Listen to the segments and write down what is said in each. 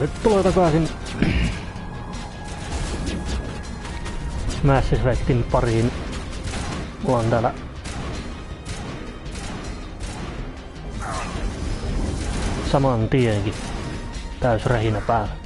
Tervetuloa takaisin Mass Effectin pariin. Mulla on täällä saman tienkin täys rähinä päällä.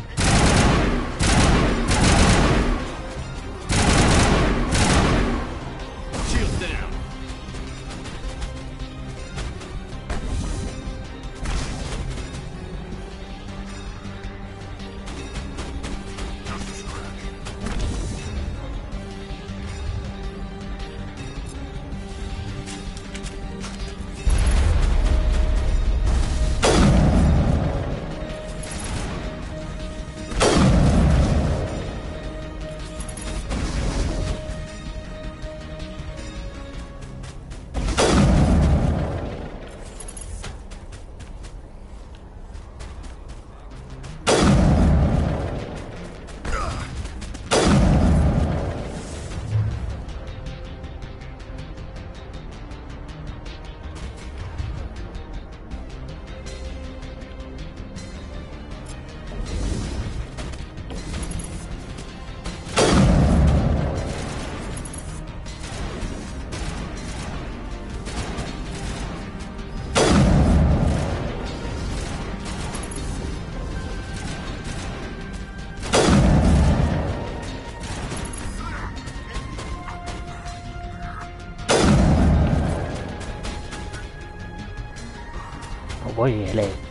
Voi helvetti.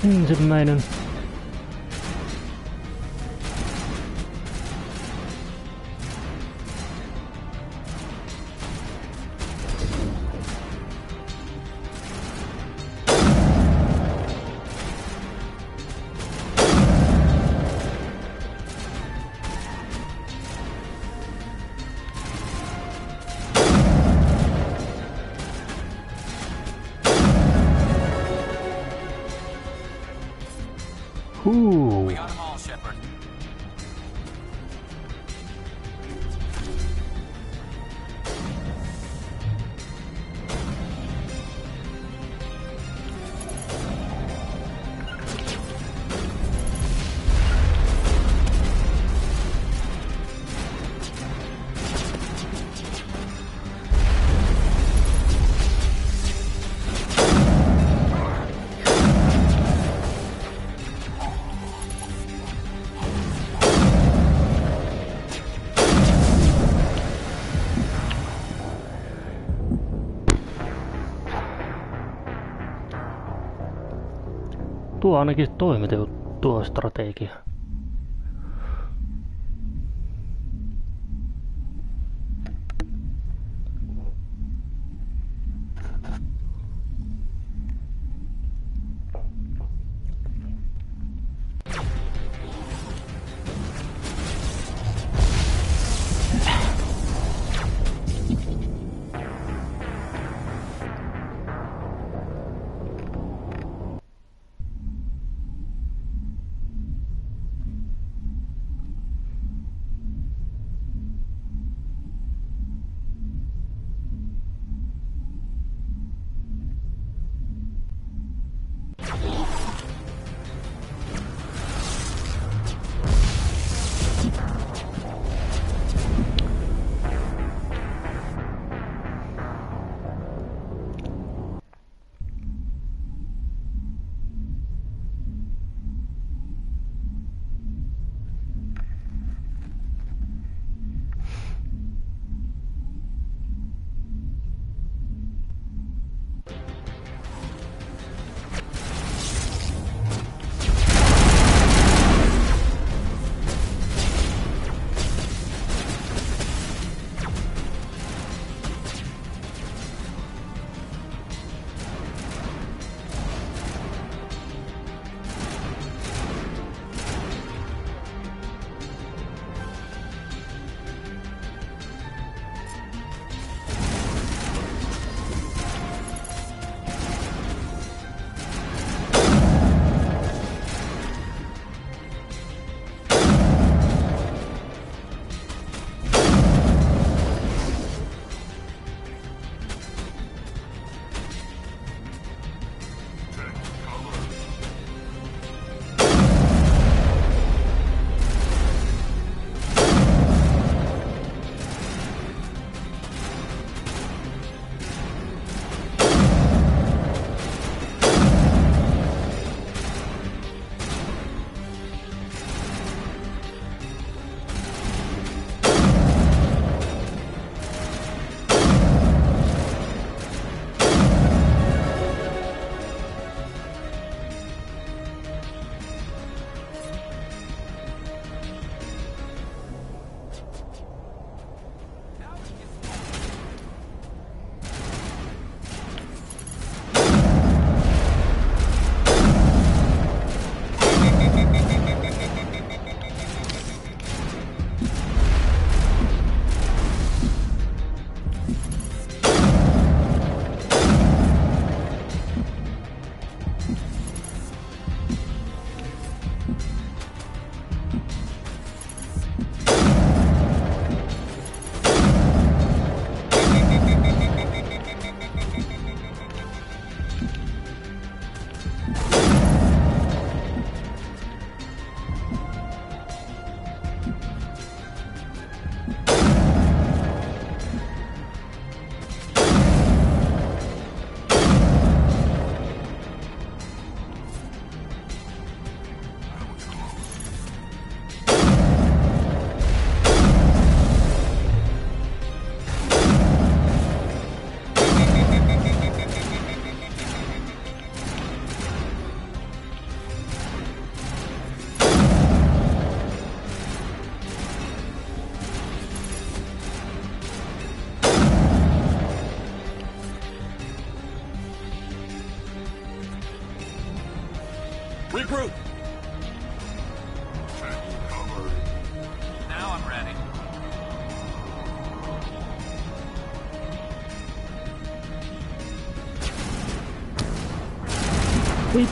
Ensimmäinen. Tuo ainakin toimi tuo strategia. Regroup. Now I'm ready. Hui.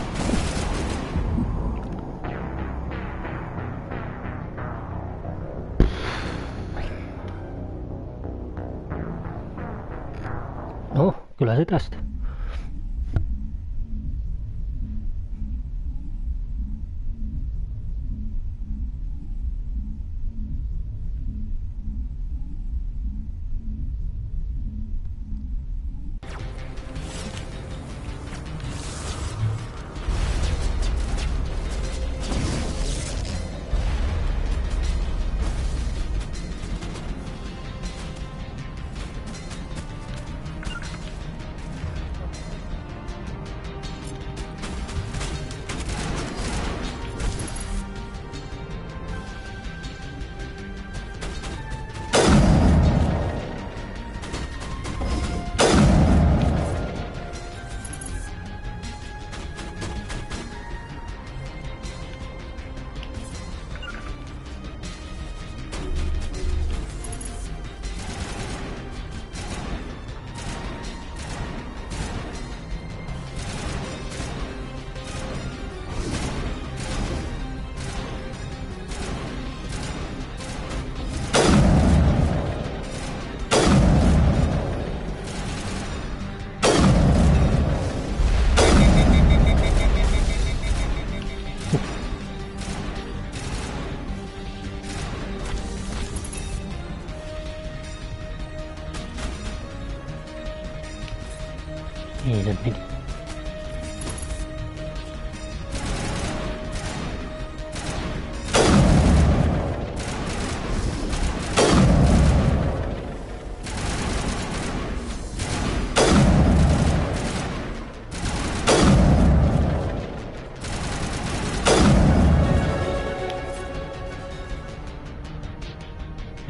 No, kyllä se tästä. Niin se meni.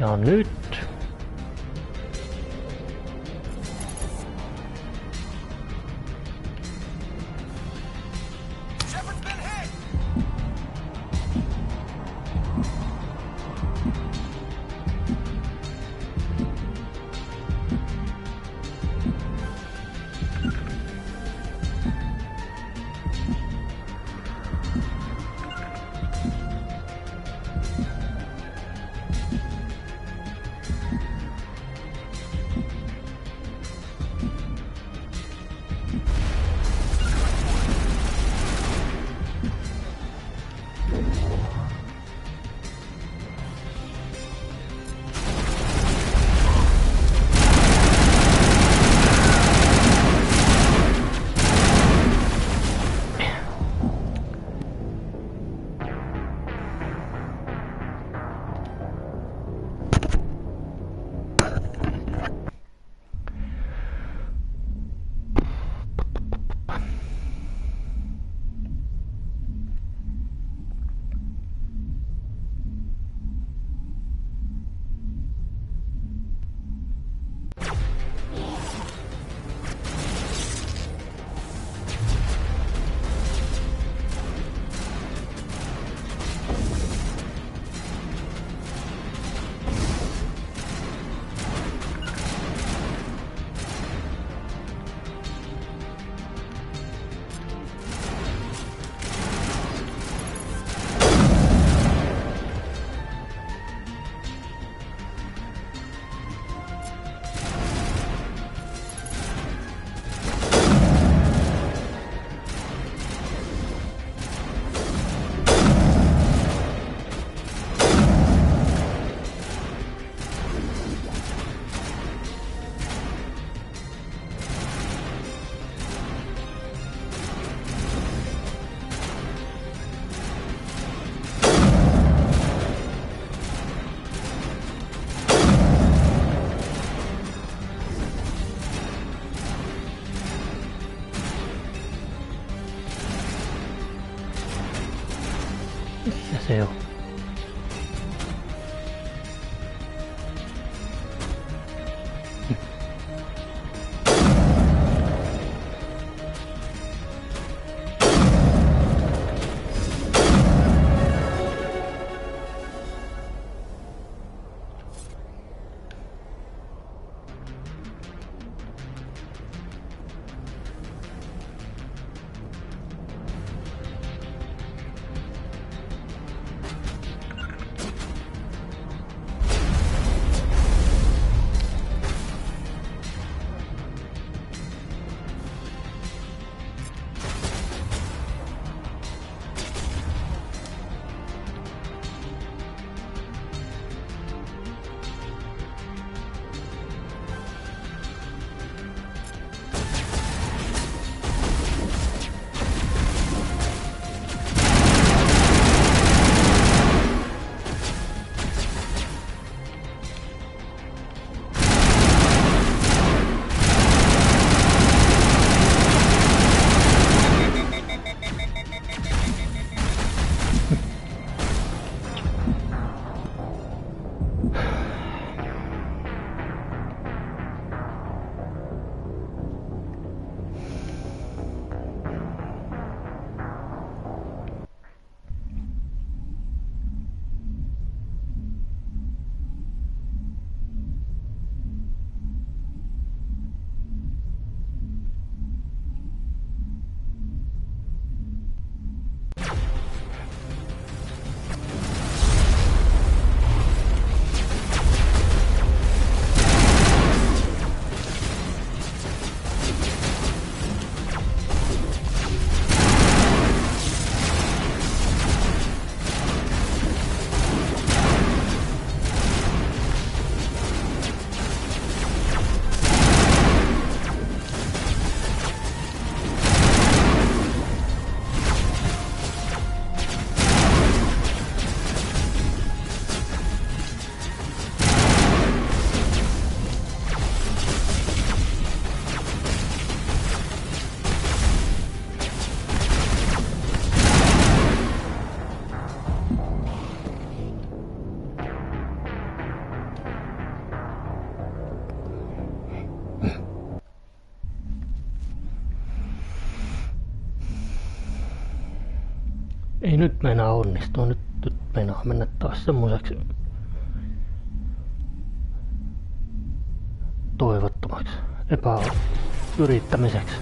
Ja nyt. Missä se on? Ei nyt meinaa onnistua, nyt meinaa mennä taas semmoiseksi toivottomaksi epäyrittämiseksi.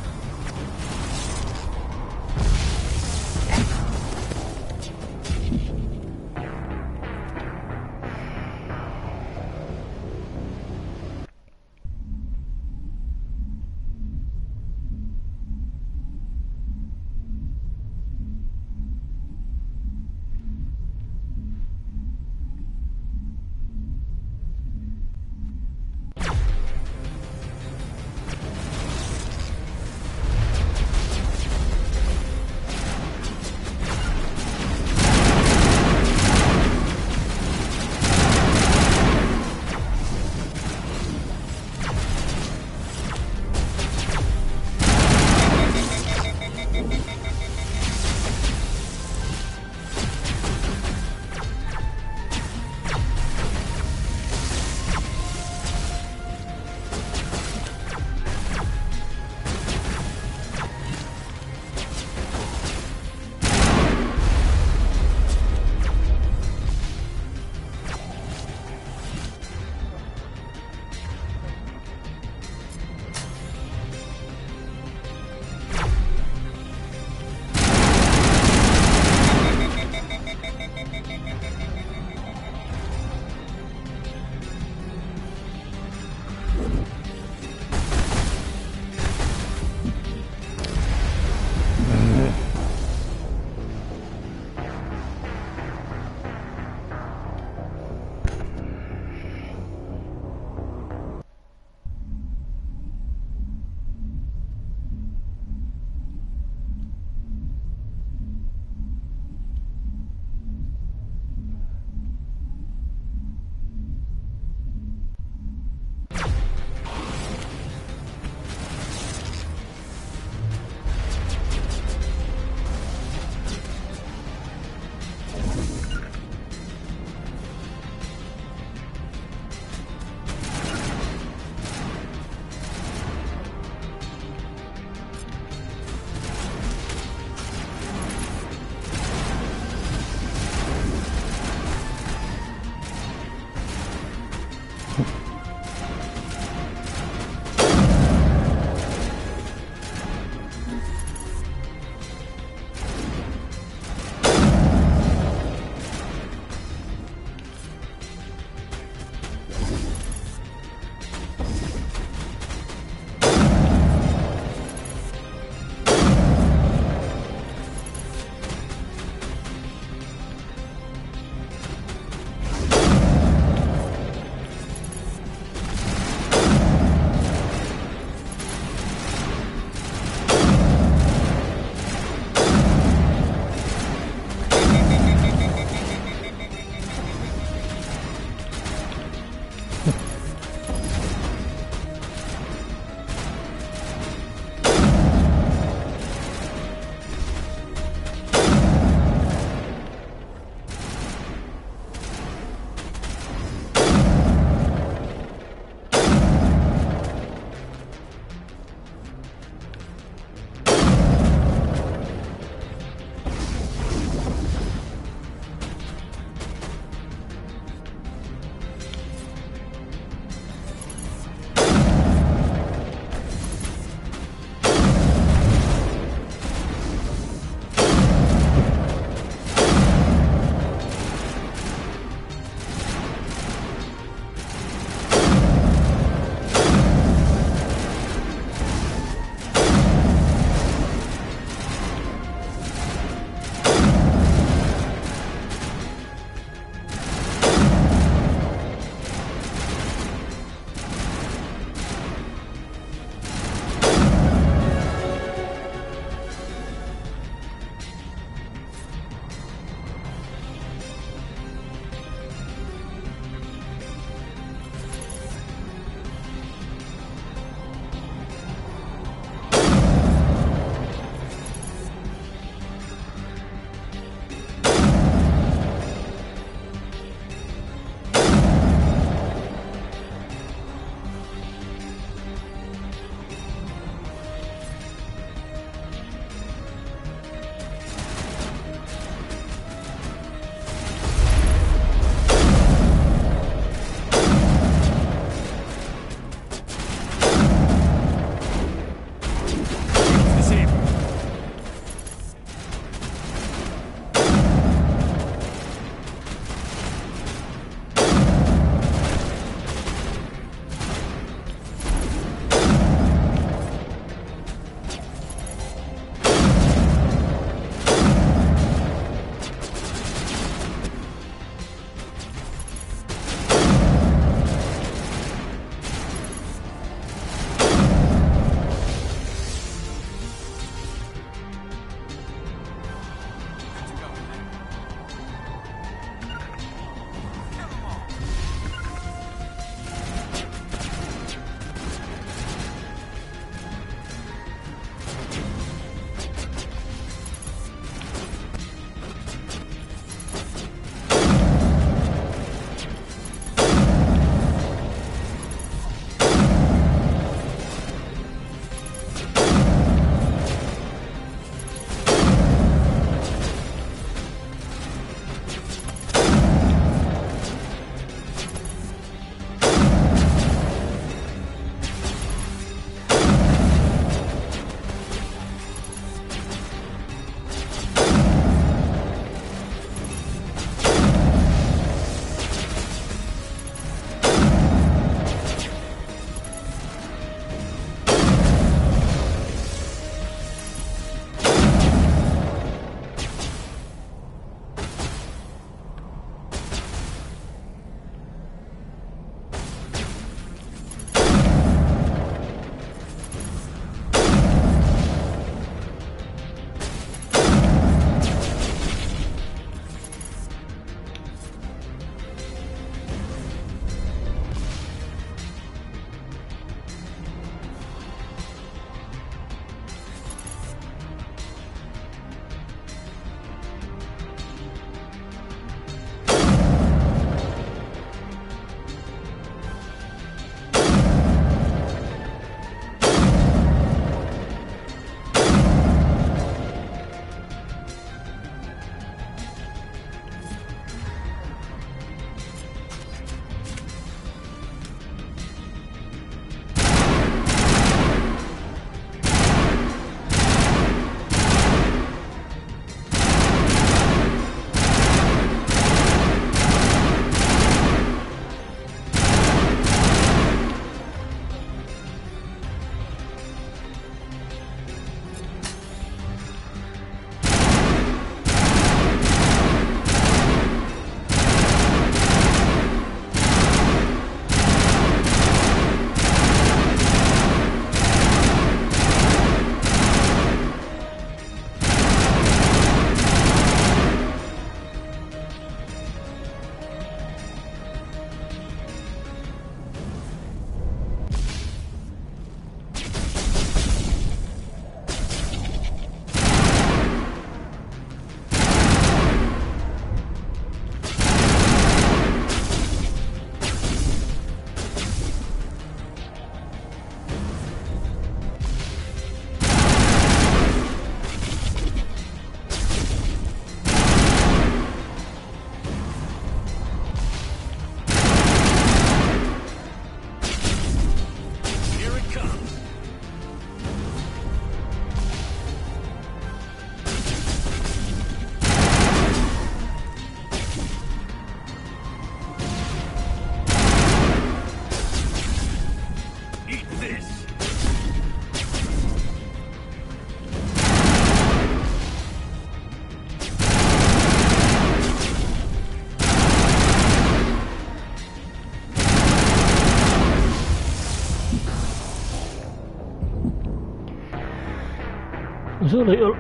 No se oli jo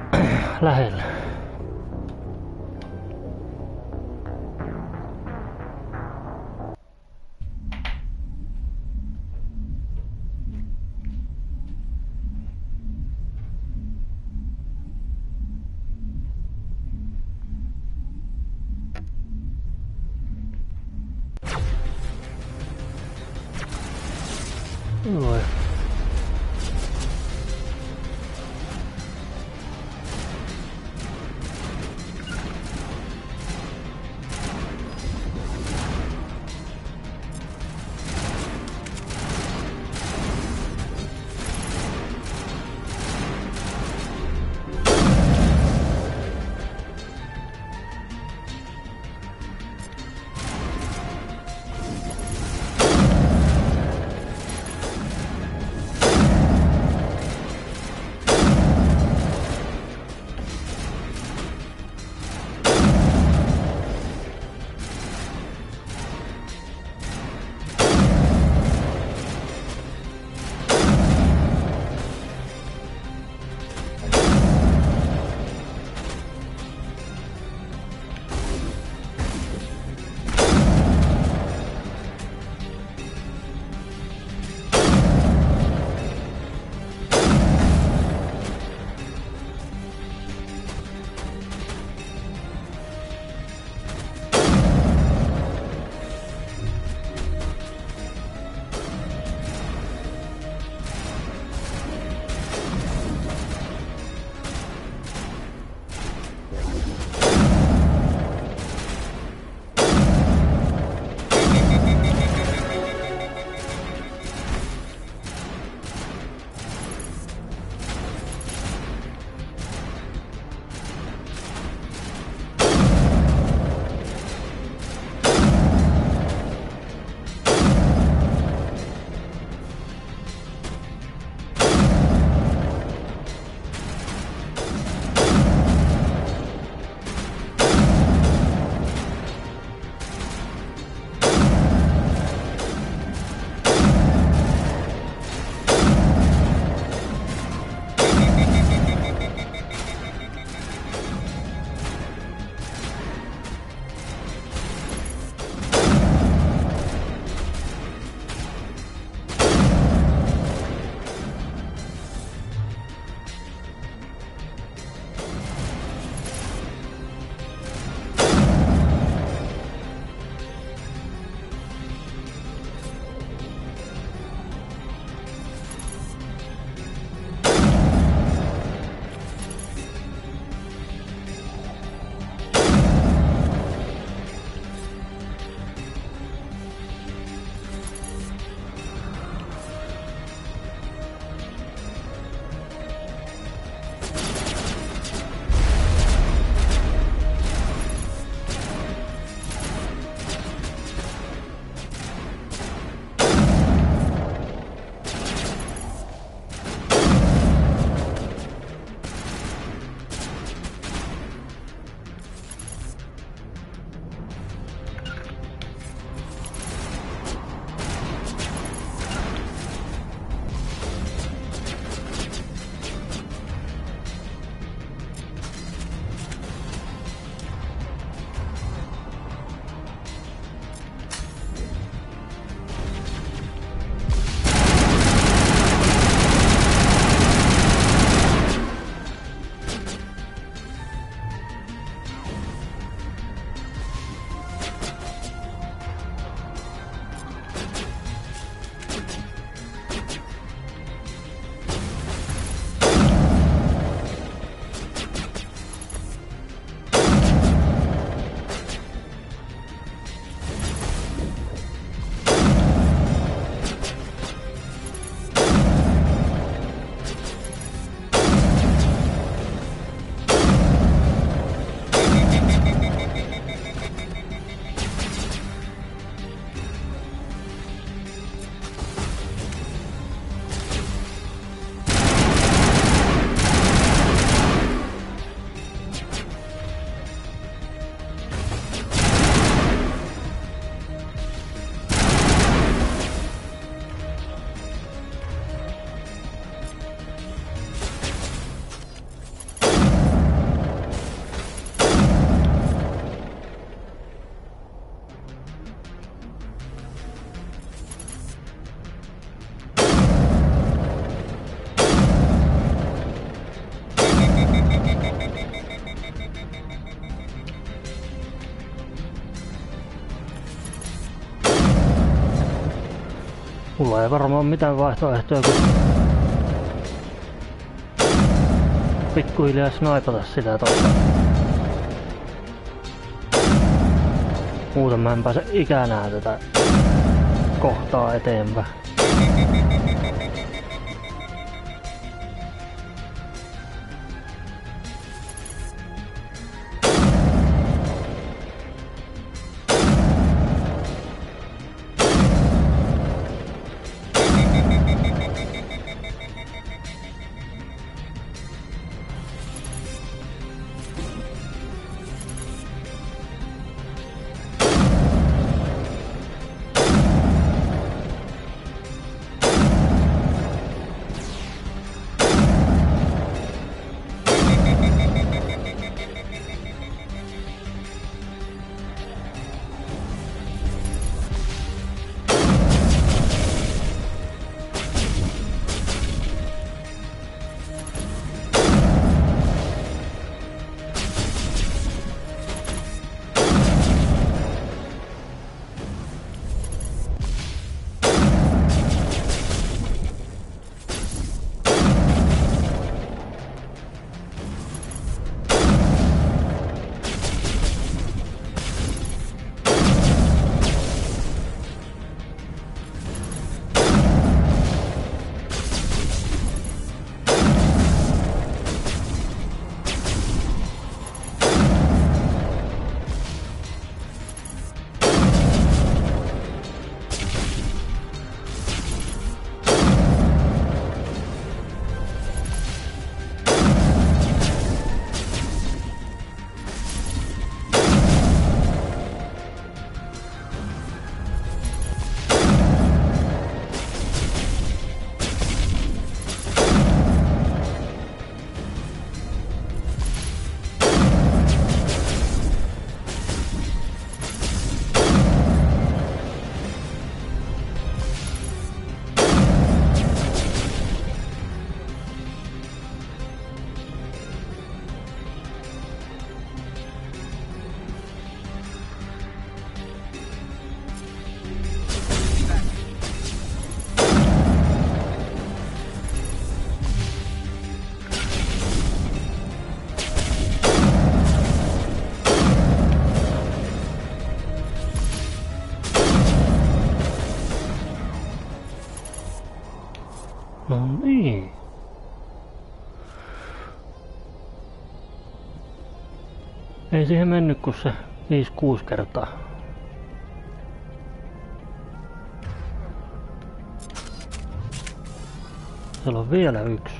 lähellä. Noin. Mulla ei varmaan mitään vaihtoehtoja kuin pikkuhiljaa snaipata sitä tosta. Muuten mä en pääse ikänään tätä kohtaa eteenpäin. No niin. Ei siihen mennyt kuin se 5-6 kertaa. Siellä on vielä yksi.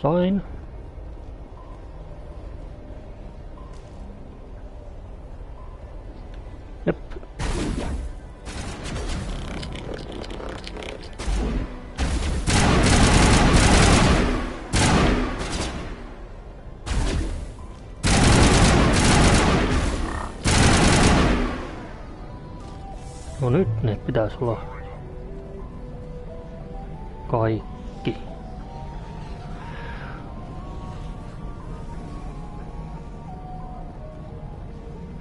Jossain. Jep. No nyt ne pitäisi olla kaikki.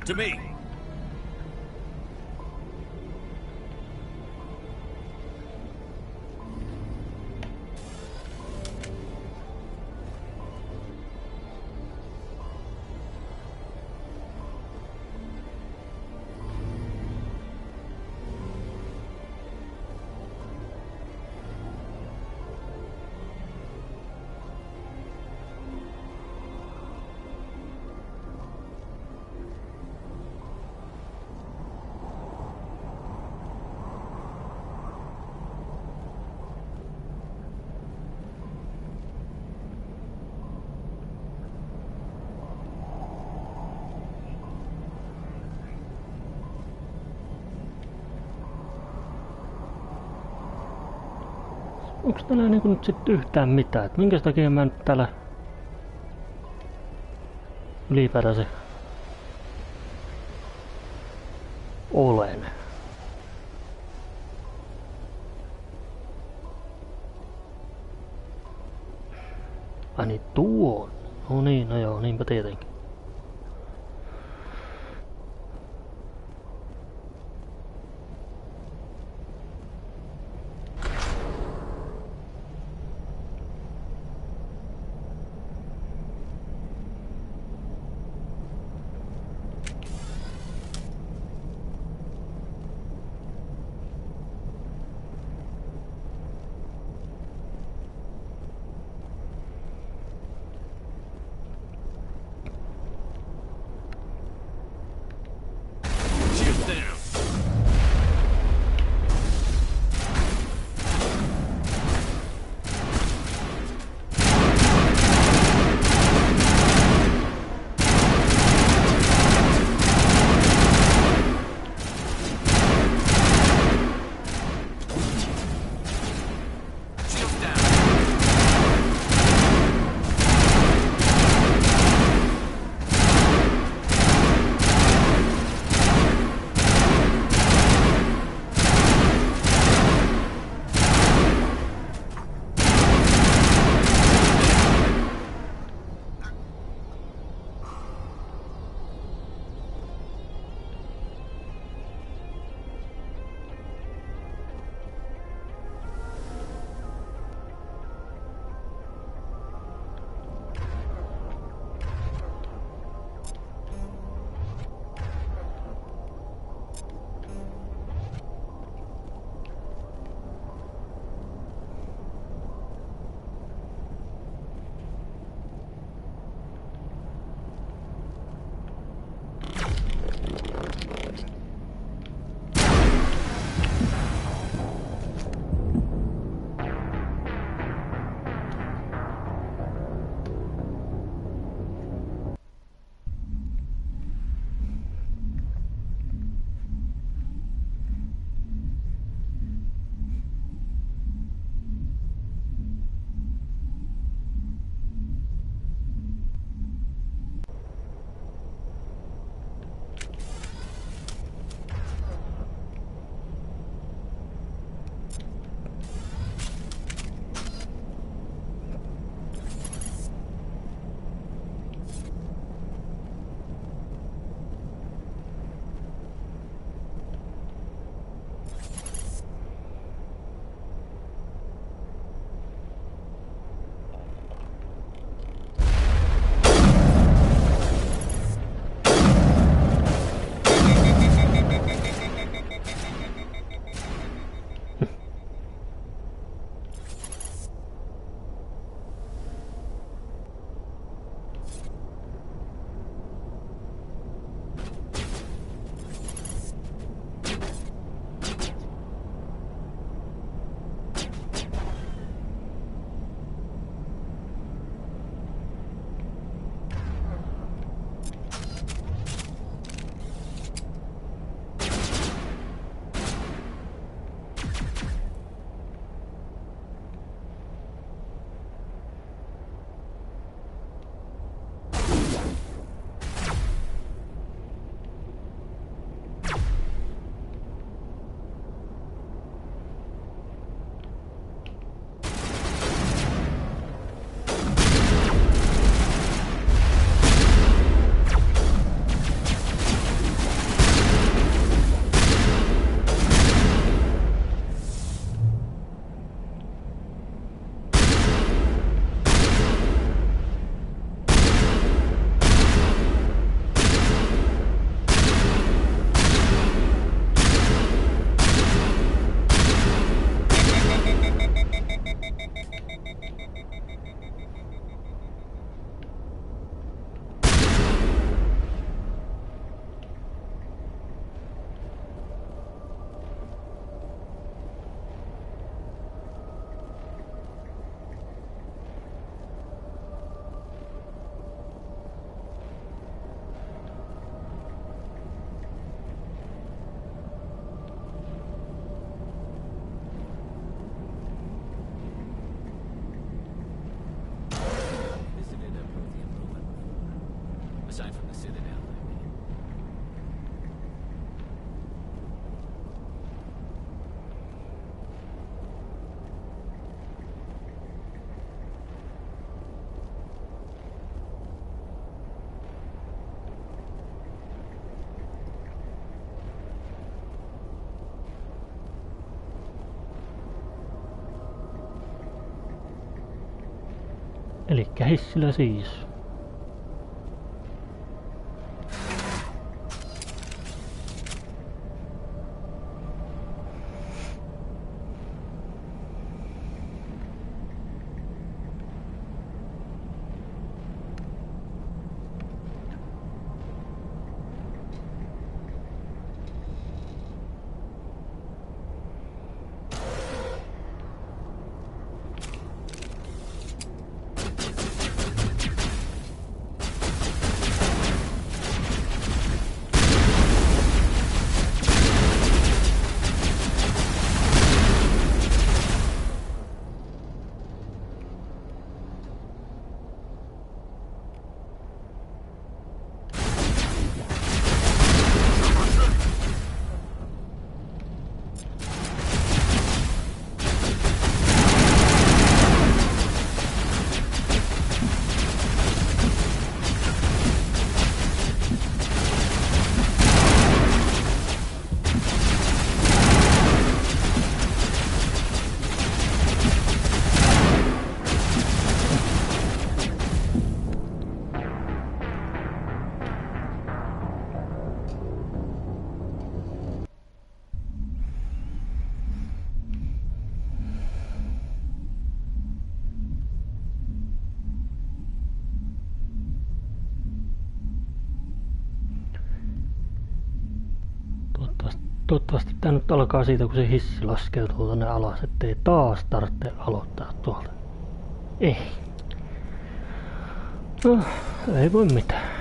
To me. Onks täällä niinku nyt sit yhtään mitään? Et minkäs takia mä nyt täällä ylipäätänsä olen? Ai niin tuon. No niin, no joo, niinpä tietenkin. Elikkä hissillä siis. Toivottavasti tää nyt alkaa siitä, kun se hissi laskeutuu tonne alas, ettei taas tarvitse aloittaa tuolta. Ei. No, ei voi mitään.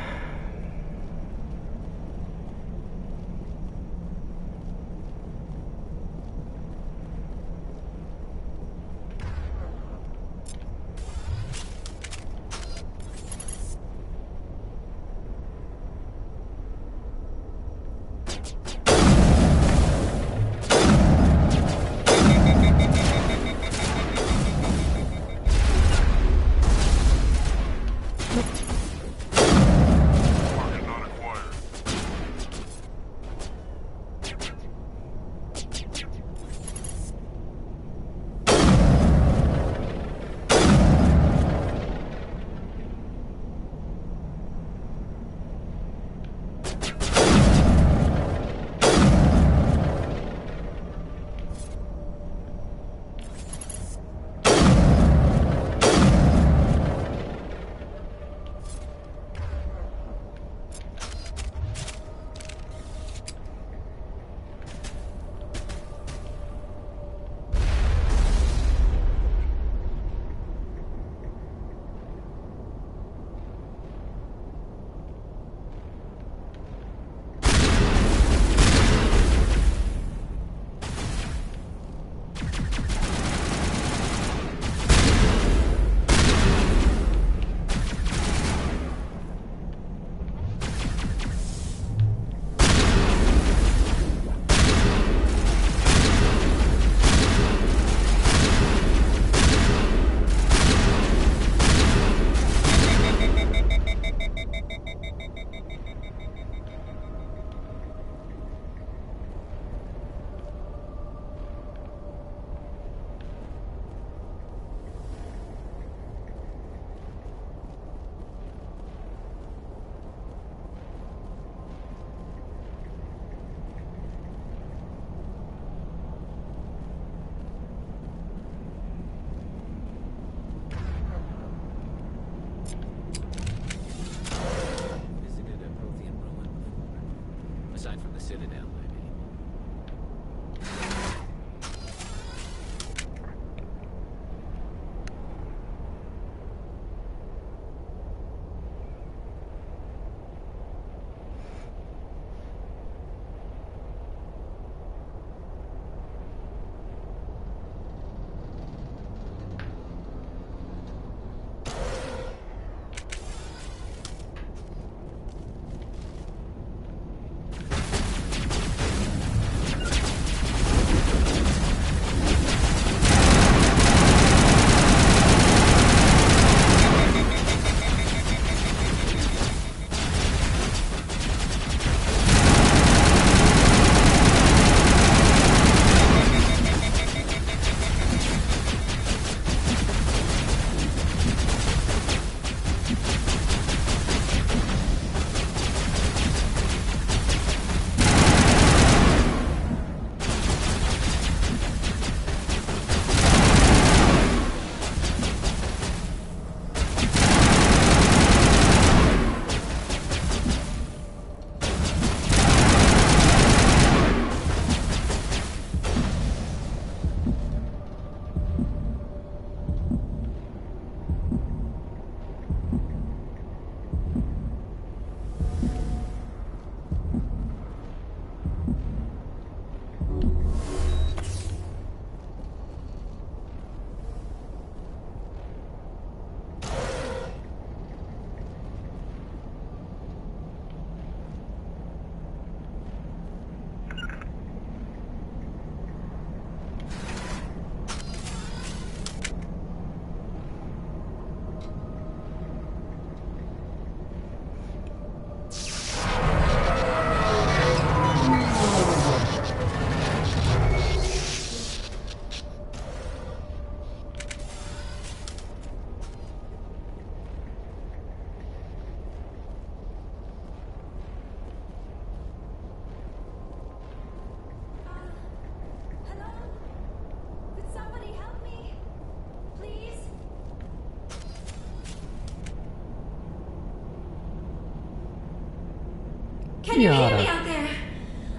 Can you hear me Liara. out there?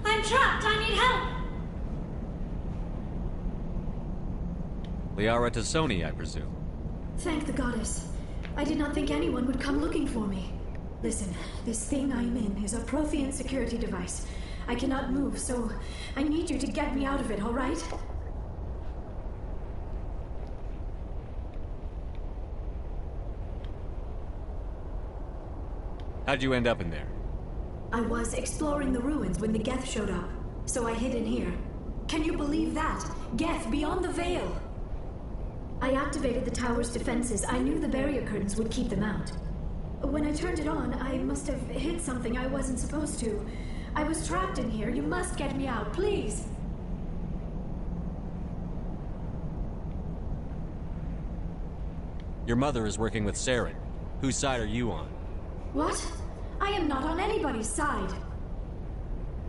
I'm trapped. I need help. Liara T'soni, I presume. Thank the goddess. I did not think anyone would come looking for me. Listen, this thing I'm in is a Prothean security device. I cannot move, so I need you to get me out of it, all right? How'd you end up in there? I was exploring the ruins when the Geth showed up, so I hid in here. Can you believe that? Geth beyond the veil! I activated the tower's defenses. I knew the barrier curtains would keep them out. When I turned it on, I must have hit something I wasn't supposed to. I was trapped in here. You must get me out, please! Your mother is working with Saren. Whose side are you on? What? I am not on anybody's side.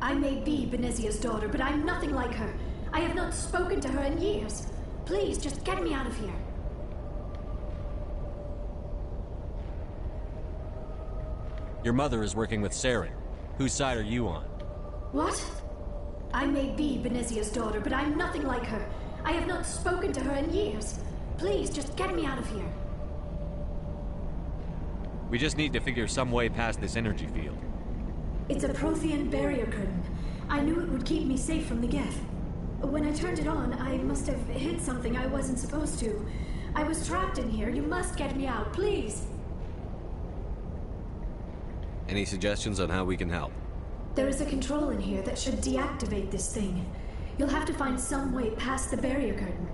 I may be Benezia's daughter, but I'm nothing like her. I have not spoken to her in years. Please, just get me out of here. Your mother is working with Saren. Whose side are you on? What? I may be Benezia's daughter, but I'm nothing like her. I have not spoken to her in years. Please, just get me out of here. We just need to figure some way past this energy field. It's a Prothean barrier curtain. I knew it would keep me safe from the Geth. When I turned it on, I must have hit something I wasn't supposed to. I was trapped in here. You must get me out, please. Any suggestions on how we can help? There is a control in here that should deactivate this thing. You'll have to find some way past the barrier curtain.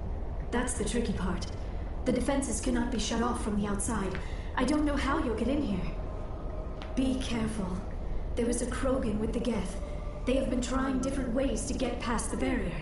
That's the tricky part. The defenses cannot be shut off from the outside. I don't know how you'll get in here. Be careful. There is a Krogan with the Geth. They have been trying different ways to get past the barrier.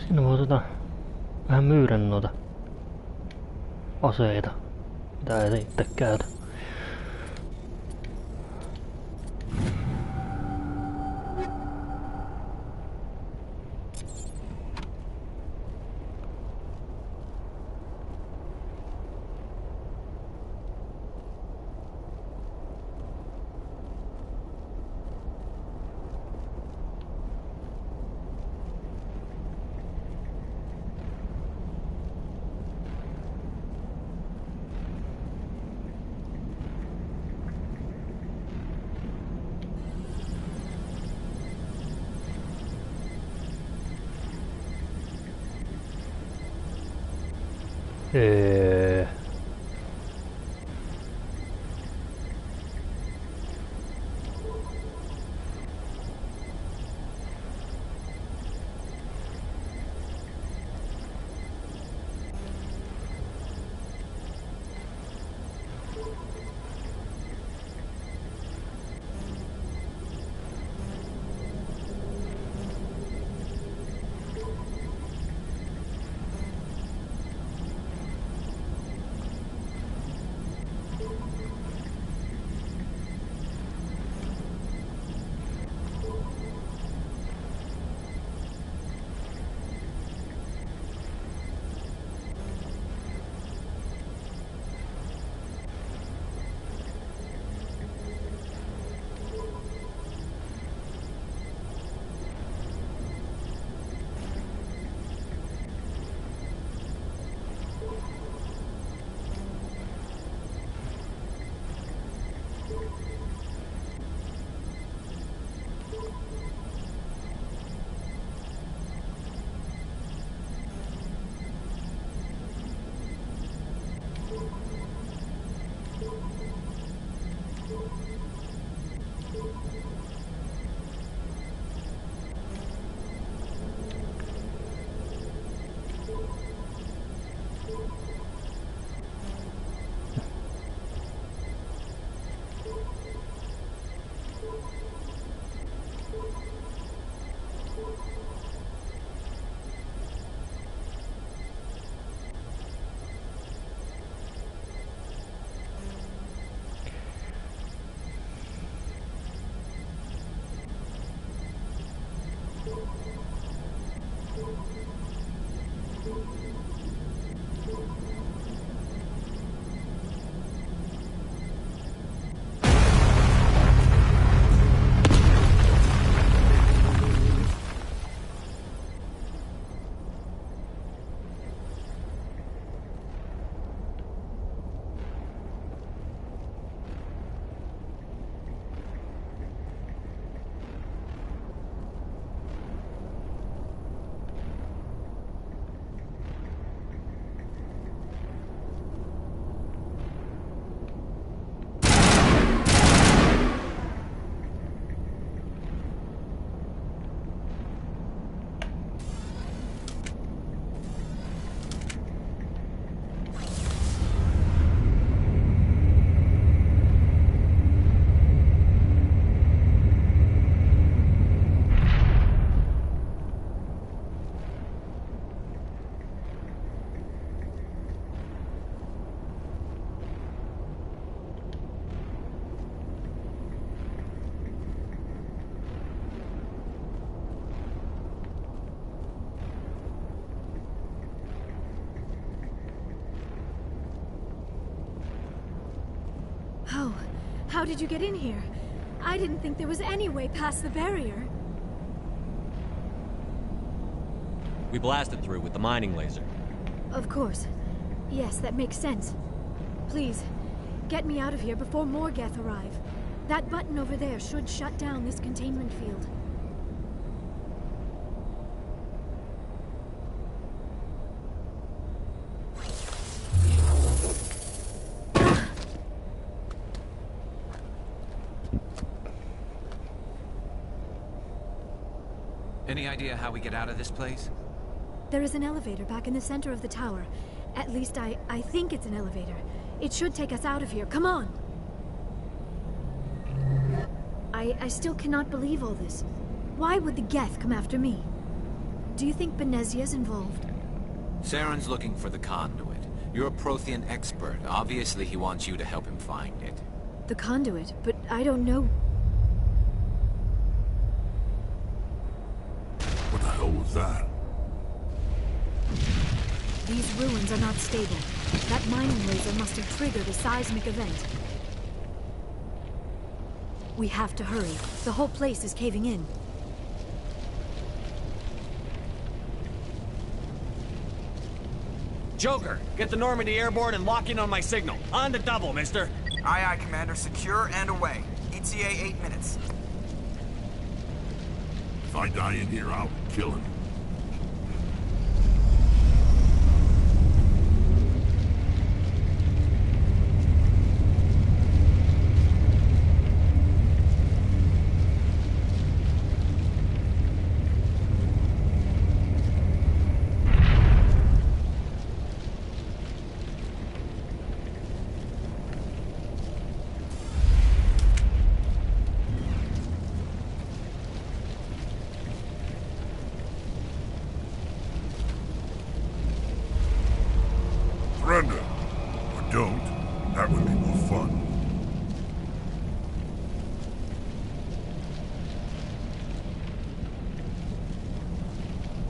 Siinä voi vähän myydä noita aseita, mitä ei itse käytä. How did you get in here? I didn't think there was any way past the barrier. We blasted through with the mining laser. Of course. Yes, that makes sense. Please, get me out of here before more Geth arrive. That button over there should shut down this containment field. Any idea how we get out of this place? There is an elevator back in the center of the tower. At least I think it's an elevator. It should take us out of here. Come on! I still cannot believe all this. Why would the Geth come after me? Do you think Benezia's involved? Saren's looking for the conduit. You're a Prothean expert. Obviously, he wants you to help him find it. The conduit, but I don't know. What the hell was that? These ruins are not stable. That mining laser must have triggered a seismic event. We have to hurry. The whole place is caving in. Joker, get the Normandy airborne and lock in on my signal. On the double, mister. Aye, aye, Commander. Secure and away. ETA 8 minutes. If I die in here, I'll kill him. Surrender. Or don't. That would be more fun.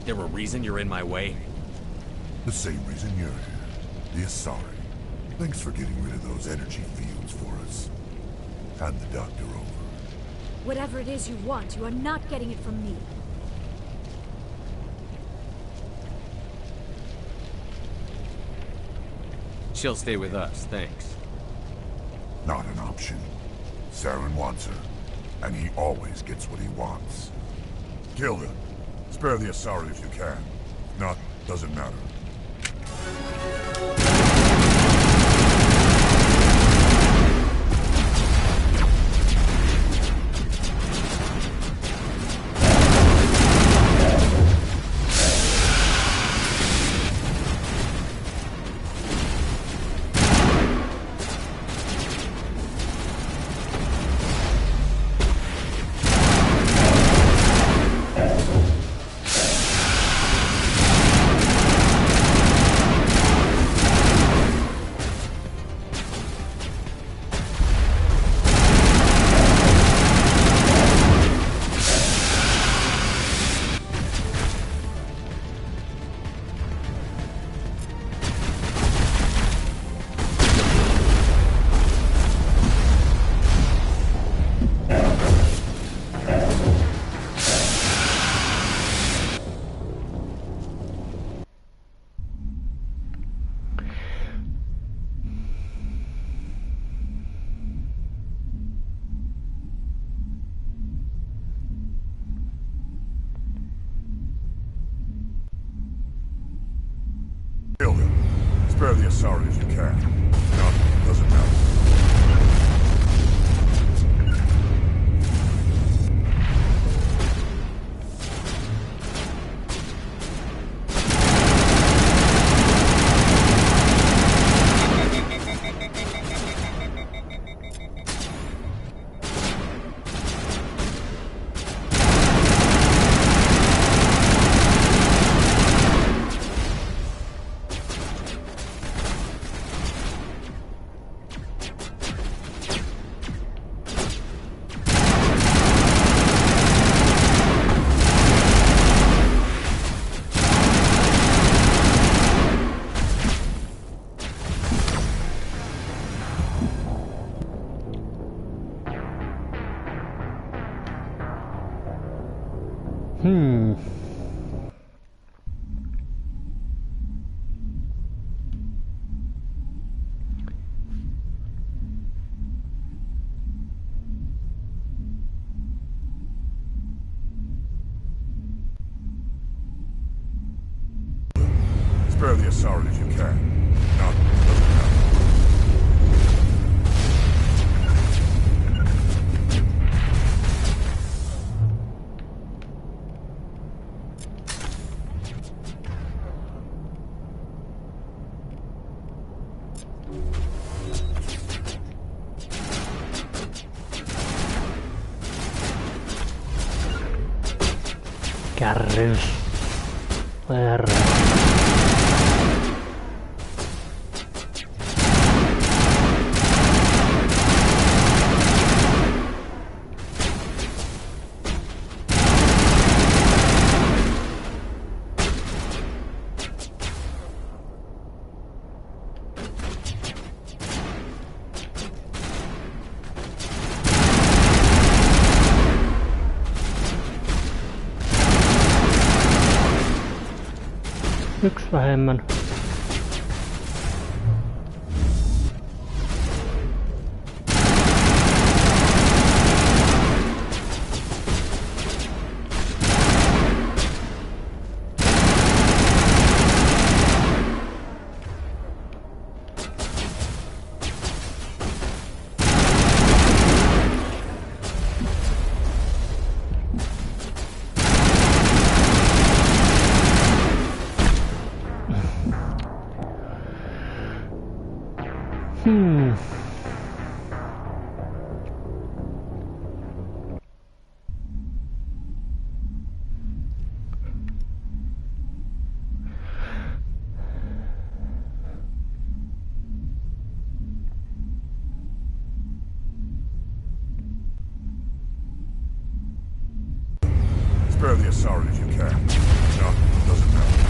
There a reason you're in my way? The same reason you're here. The Asari. Thanks for getting rid of those energy fields for us. Hand the doctor over. Whatever it is you want, you are not getting it from me. She'll stay with us, thanks. Not an option. Saren wants her, and he always gets what he wants. Kill her. Spare the Asari if you can. If not, doesn't matter. Kill him. Spare the Asari if you can. If not, doesn't matter. Spare the Asari if you can. If not, doesn't matter. Kärryys. Herra. Yksi vähemmän. Spare the Asari if you can. No, doesn't matter.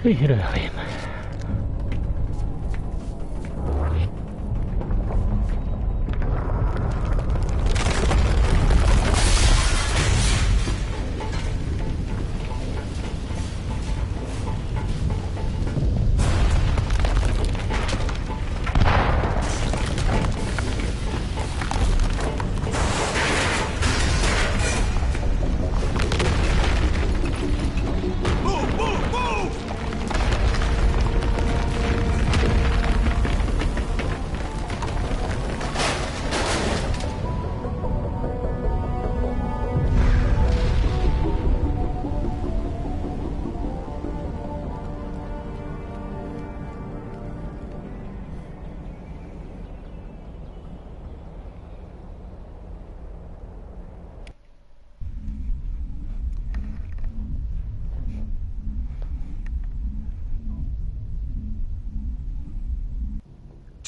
Vihdoin ja viimein.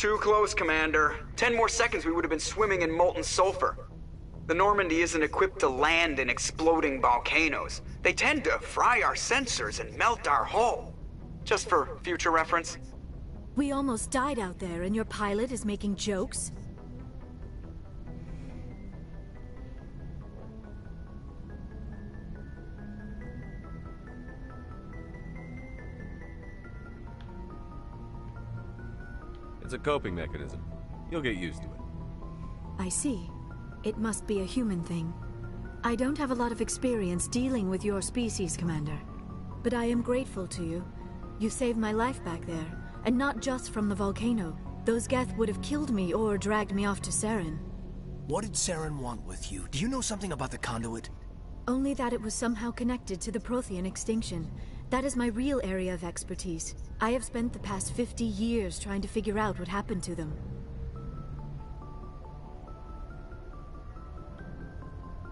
Too close, Commander. 10 more seconds we would have been swimming in molten sulfur. The Normandy isn't equipped to land in exploding volcanoes. They tend to fry our sensors and melt our hull. Just for future reference. We almost died out there and your pilot is making jokes? It's a coping mechanism. You'll get used to it. I see. It must be a human thing. I don't have a lot of experience dealing with your species, Commander. But I am grateful to you. You saved my life back there, and not just from the volcano. Those Geth would have killed me or dragged me off to Saren. What did Saren want with you? Do you know something about the conduit? Only that it was somehow connected to the Prothean extinction. That is my real area of expertise. I have spent the past 50 years trying to figure out what happened to them.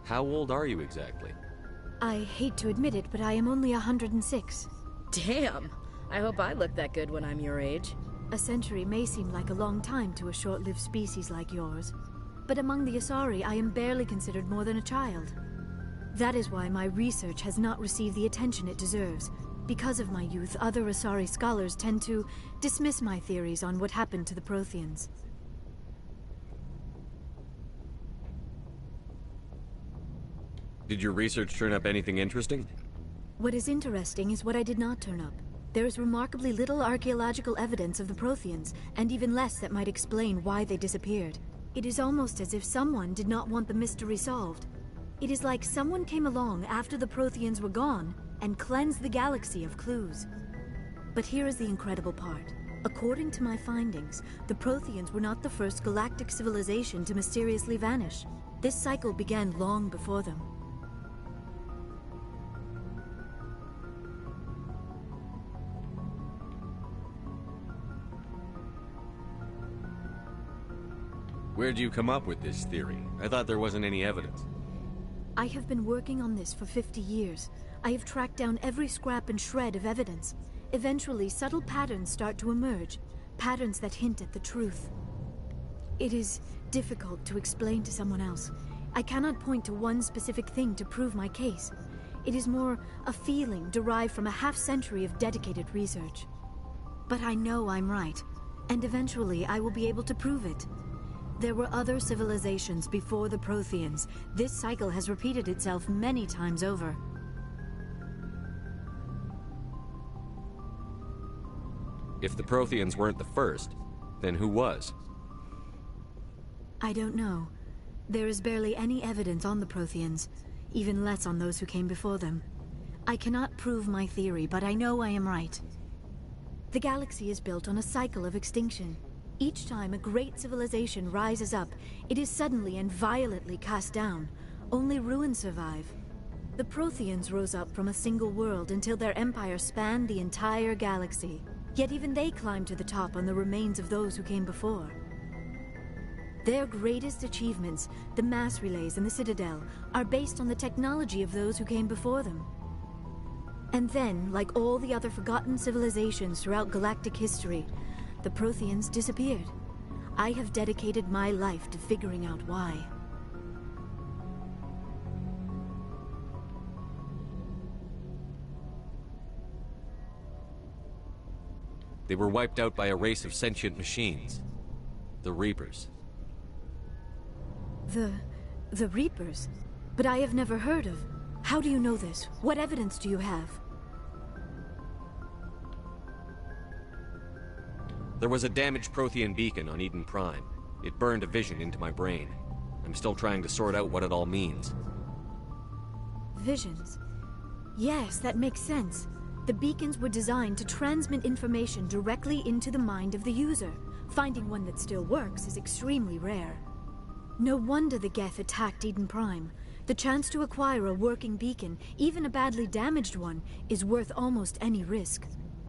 How old are you exactly? I hate to admit it, but I am only 106. Damn! I hope I look that good when I'm your age. A century may seem like a long time to a short-lived species like yours. But among the Asari, I am barely considered more than a child. That is why my research has not received the attention it deserves. Because of my youth, other Asari scholars tend to dismiss my theories on what happened to the Protheans. Did your research turn up anything interesting? What is interesting is what I did not turn up. There is remarkably little archaeological evidence of the Protheans, and even less that might explain why they disappeared. It is almost as if someone did not want the mystery solved. It is like someone came along after the Protheans were gone and cleansed the galaxy of clues. But here is the incredible part. According to my findings, the Protheans were not the first galactic civilization to mysteriously vanish. This cycle began long before them. Where'd you come up with this theory? I thought there wasn't any evidence. I have been working on this for 50 years. I have tracked down every scrap and shred of evidence. Eventually, subtle patterns start to emerge, patterns that hint at the truth. It is difficult to explain to someone else. I cannot point to one specific thing to prove my case. It is more a feeling derived from a half-century of dedicated research. But I know I'm right, and eventually I will be able to prove it. There were other civilizations before the Protheans. This cycle has repeated itself many times over. If the Protheans weren't the first, then who was? I don't know. There is barely any evidence on the Protheans, even less on those who came before them. I cannot prove my theory, but I know I am right. The galaxy is built on a cycle of extinction. Each time a great civilization rises up, it is suddenly and violently cast down. Only ruins survive. The Protheans rose up from a single world until their empire spanned the entire galaxy. Yet even they climbed to the top on the remains of those who came before. Their greatest achievements, the mass relays and the Citadel, are based on the technology of those who came before them. And then, like all the other forgotten civilizations throughout galactic history, the Protheans disappeared. I have dedicated my life to figuring out why. They were wiped out by a race of sentient machines. The Reapers. The Reapers? But I have never heard of. How do you know this? What evidence do you have? There was a damaged Prothean beacon on Eden Prime. It burned a vision into my brain. I'm still trying to sort out what it all means. Visions? Yes, that makes sense. The beacons were designed to transmit information directly into the mind of the user. Finding one that still works is extremely rare. No wonder the Geth attacked Eden Prime. The chance to acquire a working beacon, even a badly damaged one, is worth almost any risk.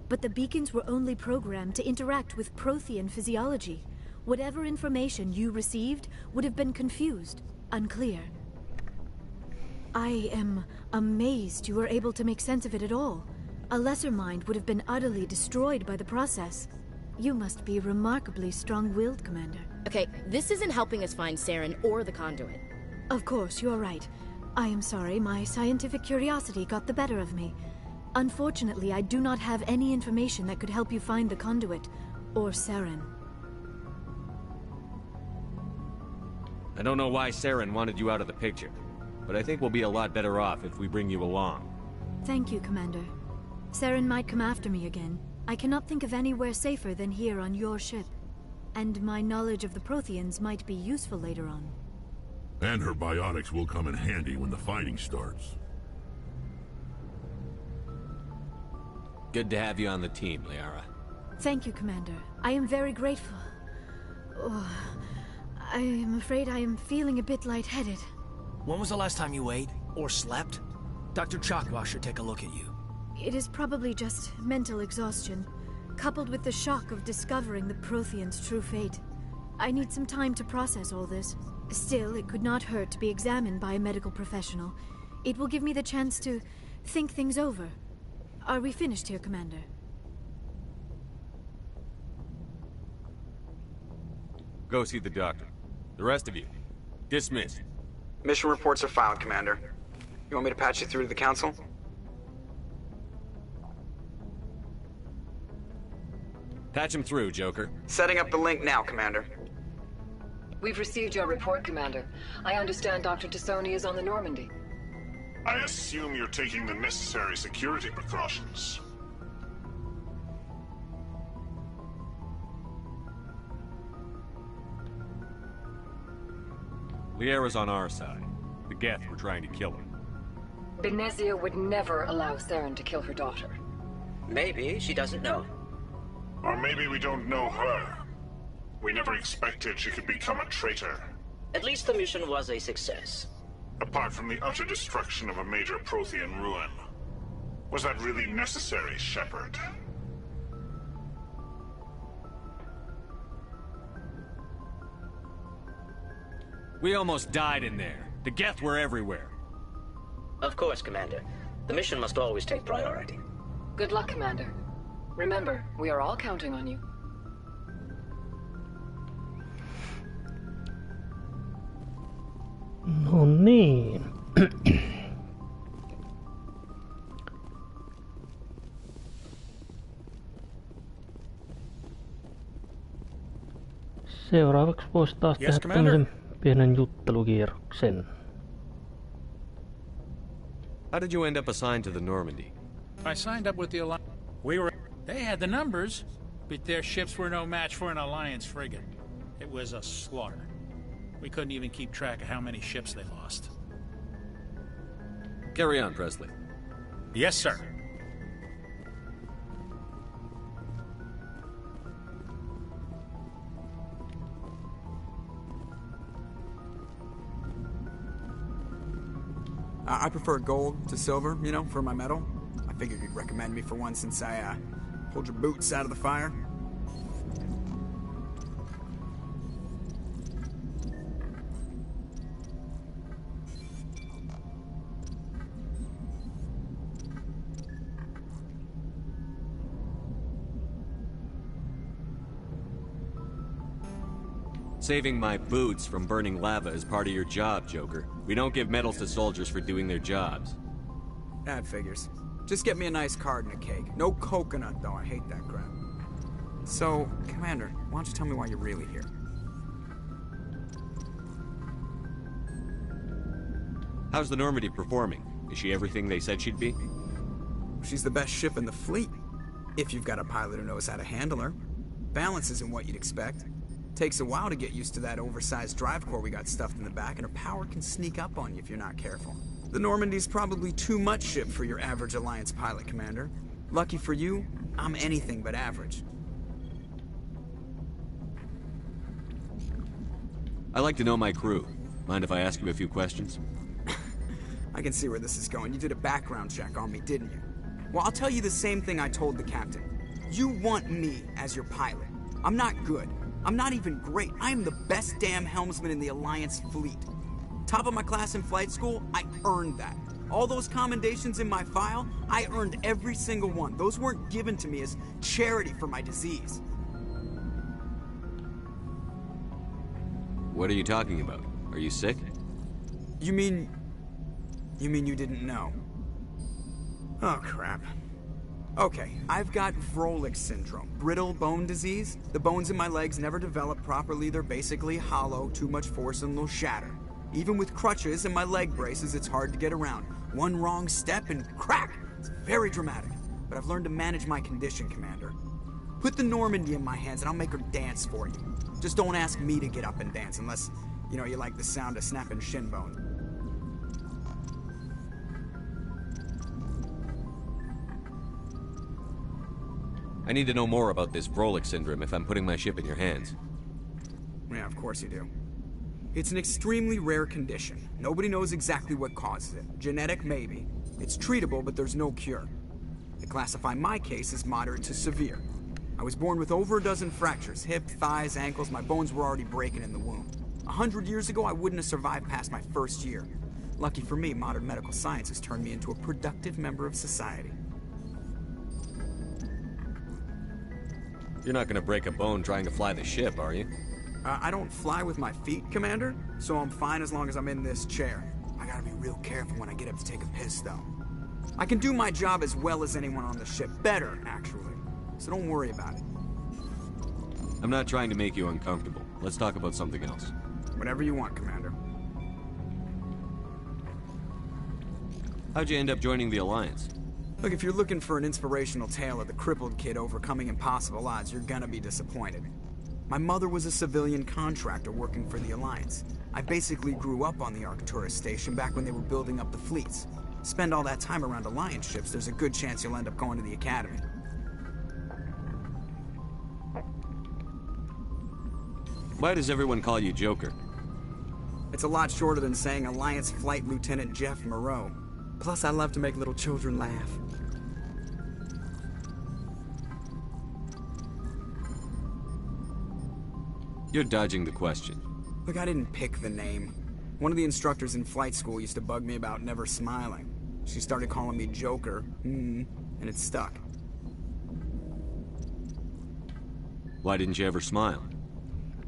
But the beacons were only programmed to interact with Prothean physiology. Whatever information you received would have been confused, unclear. I am amazed you were able to make sense of it at all. A lesser mind would have been utterly destroyed by the process. You must be remarkably strong-willed, Commander. Okay, this isn't helping us find Saren or the conduit. Of course, you're right. I am sorry, my scientific curiosity got the better of me. Unfortunately, I do not have any information that could help you find the conduit, or Saren. I don't know why Saren wanted you out of the picture, but I think we'll be a lot better off if we bring you along. Thank you, Commander. Saren might come after me again. I cannot think of anywhere safer than here on your ship. And my knowledge of the Protheans might be useful later on. And her biotics will come in handy when the fighting starts. Good to have you on the team, Liara. Thank you, Commander. I am very grateful. Oh, I am afraid I am feeling a bit lightheaded. When was the last time you ate? Or slept? Dr. Chakwa should take a look at you. It is probably just mental exhaustion, coupled with the shock of discovering the Protheans' true fate. I need some time to process all this. Still, it could not hurt to be examined by a medical professional. It will give me the chance to think things over. Are we finished here, Commander? Go see the doctor. The rest of you, dismissed. Mission reports are filed, Commander. You want me to patch you through to the Council? Patch him through, Joker. Setting up the link now, Commander. We've received your report, Commander. I understand Dr. T'soni is on the Normandy. I assume you're taking the necessary security precautions. Liara's on our side. The Geth were trying to kill her. Benezia would never allow Saren to kill her daughter. Maybe she doesn't know. Or maybe we don't know her. We never expected she could become a traitor. At least the mission was a success. Apart from the utter destruction of a major Prothean ruin. Was that really necessary, Shepard? We almost died in there. The Geth were everywhere. Of course, Commander. The mission must always take priority. Good luck, Commander. Remember, we are all counting on you. No niin. Seuraavaksi voisi taas tehdä tämmöisen pienen juttelukierroksen. How did you end up assigned to the Normandy? I signed up with the Alliance. They had the numbers, but their ships were no match for an Alliance frigate. It was a slaughter. We couldn't even keep track of how many ships they lost. Carry on, Presley. Yes, sir. I prefer gold to silver, you know, for my medal. I figured you'd recommend me for one since I, pulled your boots out of the fire. Saving my boots from burning lava is part of your job, Joker. We don't give medals to soldiers for doing their jobs. That figures. Just get me a nice card and a cake. No coconut, though. I hate that crap. So, Commander, why don't you tell me why you're really here? How's the Normandy performing? Is she everything they said she'd be? She's the best ship in the fleet. If you've got a pilot who knows how to handle her. Balance isn't what you'd expect. Takes a while to get used to that oversized drive core we got stuffed in the back, and her power can sneak up on you if you're not careful. The Normandy's probably too much ship for your average Alliance pilot, Commander. Lucky for you, I'm anything but average. I like to know my crew. Mind if I ask you a few questions? I can see where this is going. You did a background check on me, didn't you? Well, I'll tell you the same thing I told the captain. You want me as your pilot. I'm not good. I'm not even great. I am the best damn helmsman in the Alliance fleet. Top of my class in flight school, I earned that. All those commendations in my file, I earned every single one. Those weren't given to me as charity for my disease. What are you talking about? Are you sick? You mean you didn't know? Oh, crap. Okay, I've got Vrolik syndrome, brittle bone disease. The bones in my legs never develop properly. They're basically hollow, too much force and they'll shatter. Even with crutches and my leg braces, it's hard to get around. One wrong step and crack! It's very dramatic. But I've learned to manage my condition, Commander. Put the Normandy in my hands and I'll make her dance for you. Just don't ask me to get up and dance unless, you like the sound of snapping shin bone. I need to know more about this Vrolik syndrome if I'm putting my ship in your hands. Yeah, of course you do. It's an extremely rare condition. Nobody knows exactly what causes it. Genetic, maybe. It's treatable, but there's no cure. They classify my case as moderate to severe. I was born with over a dozen fractures. Hip, thighs, ankles. My bones were already breaking in the womb. 100 years ago, I wouldn't have survived past my first year. Lucky for me, modern medical science has turned me into a productive member of society. You're not gonna break a bone trying to fly the ship, are you? I don't fly with my feet, Commander, so I'm fine as long as I'm in this chair. I gotta be real careful when I get up to take a piss, though. I can do my job as well as anyone on the ship. Better, actually. So don't worry about it. I'm not trying to make you uncomfortable. Let's talk about something else. Whatever you want, Commander. How'd you end up joining the Alliance? Look, if you're looking for an inspirational tale of the crippled kid overcoming impossible odds, you're gonna be disappointed. My mother was a civilian contractor working for the Alliance. I basically grew up on the Arcturus station back when they were building up the fleets. Spend all that time around Alliance ships, there's a good chance you'll end up going to the Academy. Why does everyone call you Joker? It's a lot shorter than saying Alliance Flight Lieutenant Jeff Moreau. Plus, I love to make little children laugh. You're dodging the question. Look, I didn't pick the name. One of the instructors in flight school used to bug me about never smiling. She started calling me Joker, and it stuck. Why didn't you ever smile?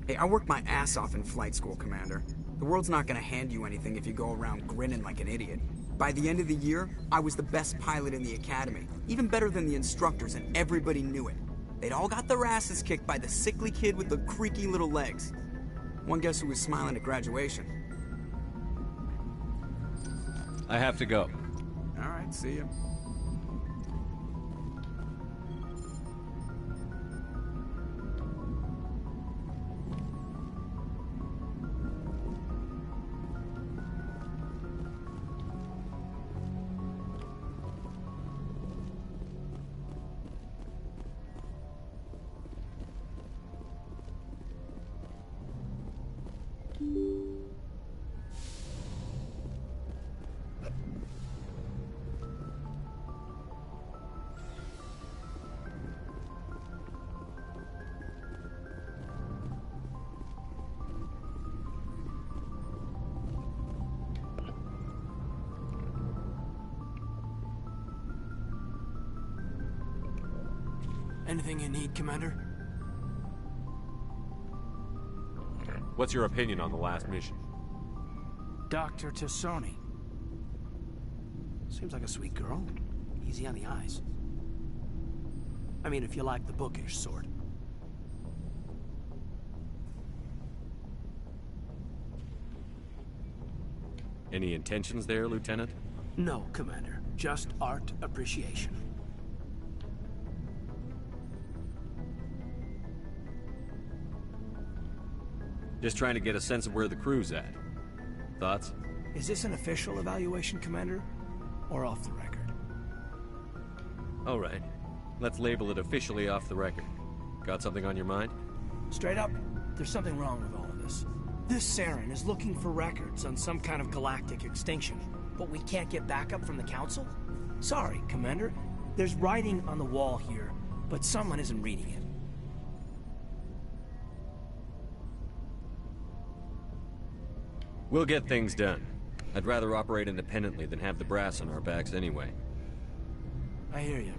Hey, I worked my ass off in flight school, Commander. The world's not gonna hand you anything if you go around grinning like an idiot. By the end of the year, I was the best pilot in the Academy. Even better than the instructors, and everybody knew it. They'd all got their asses kicked by the sickly kid with the creaky little legs. One guess who was smiling at graduation? I have to go. All right, see ya. Anything you need, Commander? What's your opinion on the last mission? Dr. T'soni. Seems like a sweet girl. Easy on the eyes. I mean, if you like the bookish sort. Any intentions there, Lieutenant? No, Commander. Just art appreciation. Just trying to get a sense of where the crew's at. Thoughts? Is this an official evaluation, Commander? Or off the record? All right. Let's label it officially off the record. Got something on your mind? Straight up, there's something wrong with all of this. This Saren is looking for records on some kind of galactic extinction, but we can't get backup from the Council? Sorry, Commander. There's writing on the wall here, but someone isn't reading it. We'll get things done. I'd rather operate independently than have the brass on our backs anyway. I hear you.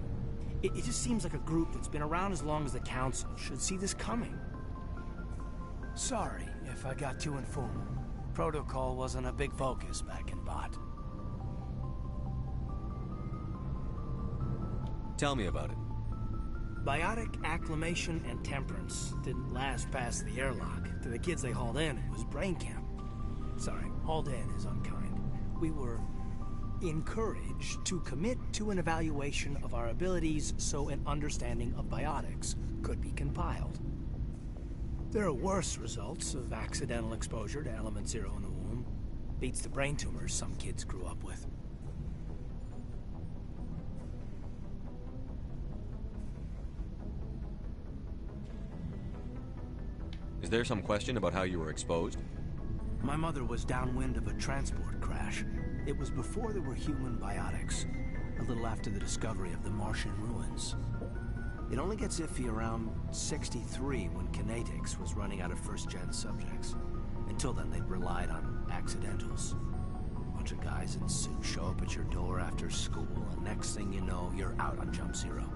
It just seems like a group that's been around as long as the Council should see this coming. Sorry if I got too informal. Protocol wasn't a big focus back in Bot. Tell me about it. Biotic acclimation and temperance didn't last past the airlock. To the kids they hauled in, it was brain camp. Sorry, hauled in is unkind. We were encouraged to commit to an evaluation of our abilities so an understanding of biotics could be compiled. There are worse results of accidental exposure to element 0 in the womb. Beats the brain tumors some kids grew up with. Is there some question about how you were exposed? My mother was downwind of a transport crash. It was before there were human biotics, a little after the discovery of the Martian ruins. It only gets iffy around 63 when Kinetics was running out of first-gen subjects. Until then, they'd relied on accidentals. A bunch of guys in suits show up at your door after school, and next thing you know, you're out on Jump Zero.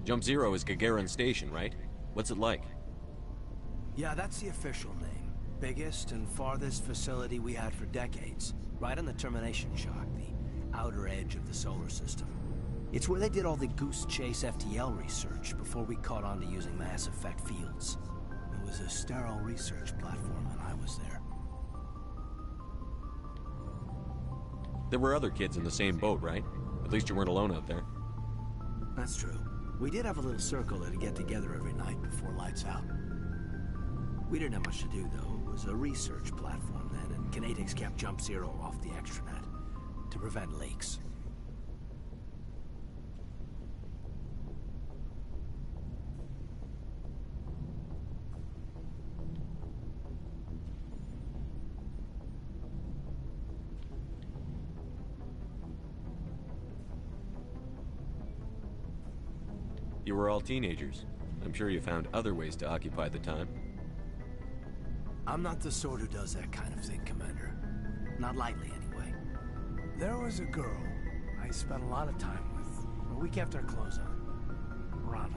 Jump Zero is Gagarin Station, right? What's it like? Yeah, that's the official name. Biggest and farthest facility we had for decades. Right on the termination shock, the outer edge of the solar system. It's where they did all the Goose Chase FTL research before we caught on to using mass effect fields. It was a sterile research platform when I was there. There were other kids in the same boat, right? At least you weren't alone out there. That's true. We did have a little circle that'd get together every night before lights out. We didn't have much to do, though. It was a research platform then, and Kinetics kept Jump Zero off the extranet to prevent leaks. You were all teenagers. I'm sure you found other ways to occupy the time. I'm not the sort who does that kind of thing, Commander. Not lightly, anyway. There was a girl I spent a lot of time with, but we kept our clothes on. Rana.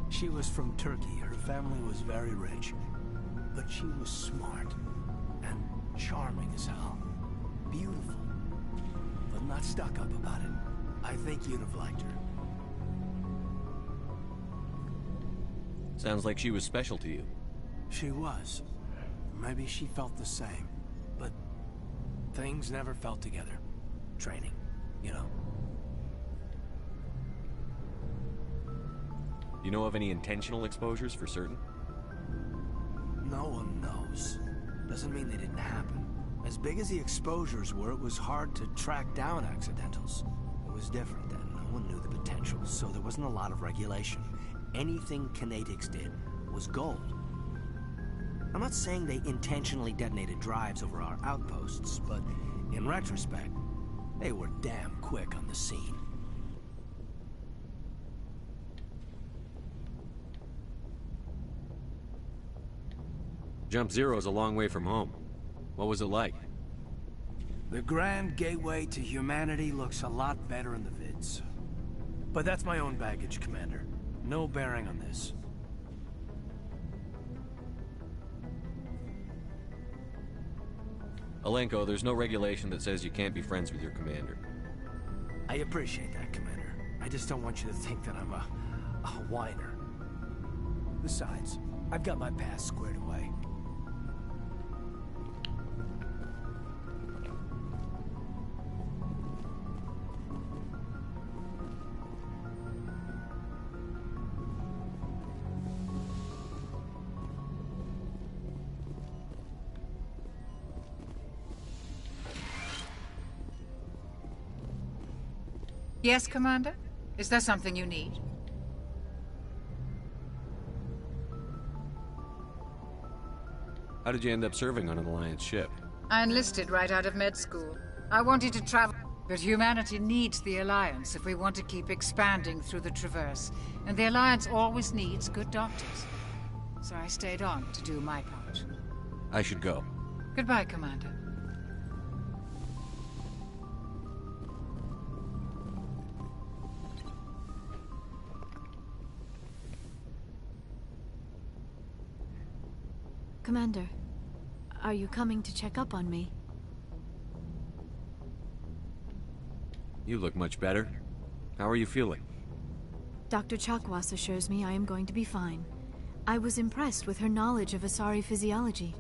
She was from Turkey. Her family was very rich. But she was smart and charming as hell. Beautiful. But not stuck up about it. I think you'd have liked her. Sounds like she was special to you. She was. Maybe she felt the same. But things never felt together. Training, you know. You know of any intentional exposures for certain? No one knows. Doesn't mean they didn't happen. As big as the exposures were, it was hard to track down accidentals. It was different then. No one knew the potential, so there wasn't a lot of regulation. Anything Kinetics did was gold. I'm not saying they intentionally detonated drives over our outposts, but in retrospect, they were damn quick on the scene. Jump Zero is a long way from home. What was it like? The grand gateway to humanity looks a lot better in the vids. But that's my own baggage, Commander. No bearing on this. Alenko, there's no regulation that says you can't be friends with your commander. I appreciate that, Commander. I just don't want you to think that I'm a whiner. Besides, I've got my past squared away. Yes, Commander? Is there something you need? How did you end up serving on an Alliance ship? I enlisted right out of med school. I wanted to travel, but humanity needs the Alliance if we want to keep expanding through the Traverse. And the Alliance always needs good doctors. So I stayed on to do my part. I should go. Goodbye, Commander. Commander, are you coming to check up on me? You look much better. How are you feeling? Dr. Chakwas assures me I am going to be fine. I was impressed with her knowledge of Asari physiology.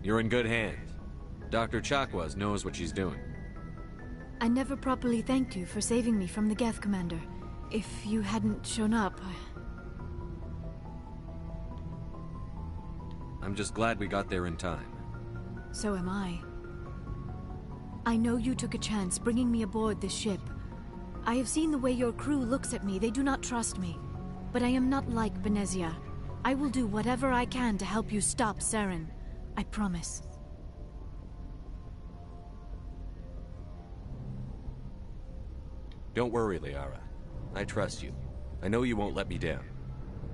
You're in good hands. Dr. Chakwas knows what she's doing. I never properly thanked you for saving me from the Geth, Commander. If you hadn't shown up, I'm just glad we got there in time. So am I. I know you took a chance bringing me aboard this ship. I have seen the way your crew looks at me. They do not trust me. But I am not like Benezia. I will do whatever I can to help you stop Saren. I promise. Don't worry, Liara. I trust you. I know you won't let me down.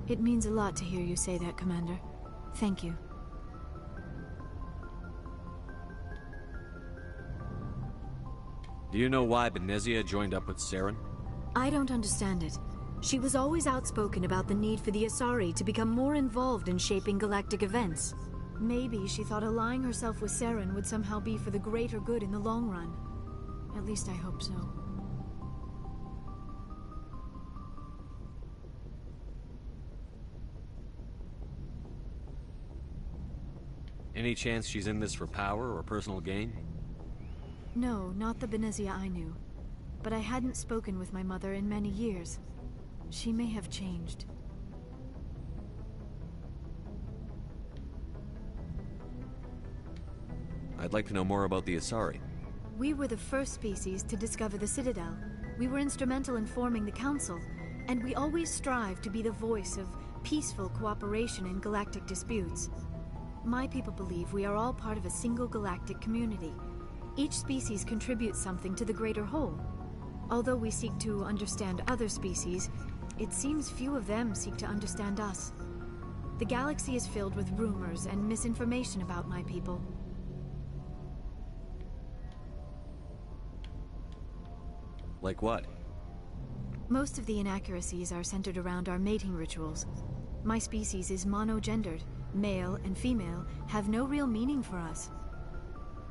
It means a lot to hear you say that, Commander. Thank you. Do you know why Benezia joined up with Saren? I don't understand it. She was always outspoken about the need for the Asari to become more involved in shaping galactic events. Maybe she thought allying herself with Saren would somehow be for the greater good in the long run. At least I hope so. Any chance she's in this for power or personal gain? No, not the Benezia I knew. But I hadn't spoken with my mother in many years. She may have changed. I'd like to know more about the Asari. We were the first species to discover the Citadel. We were instrumental in forming the Council, and we always strive to be the voice of peaceful cooperation in galactic disputes. My people believe we are all part of a single galactic community. Each species contributes something to the greater whole. Although we seek to understand other species, it seems few of them seek to understand us. The galaxy is filled with rumors and misinformation about my people. Like what? Most of the inaccuracies are centered around our mating rituals. My species is monogendered. Male and female have no real meaning for us.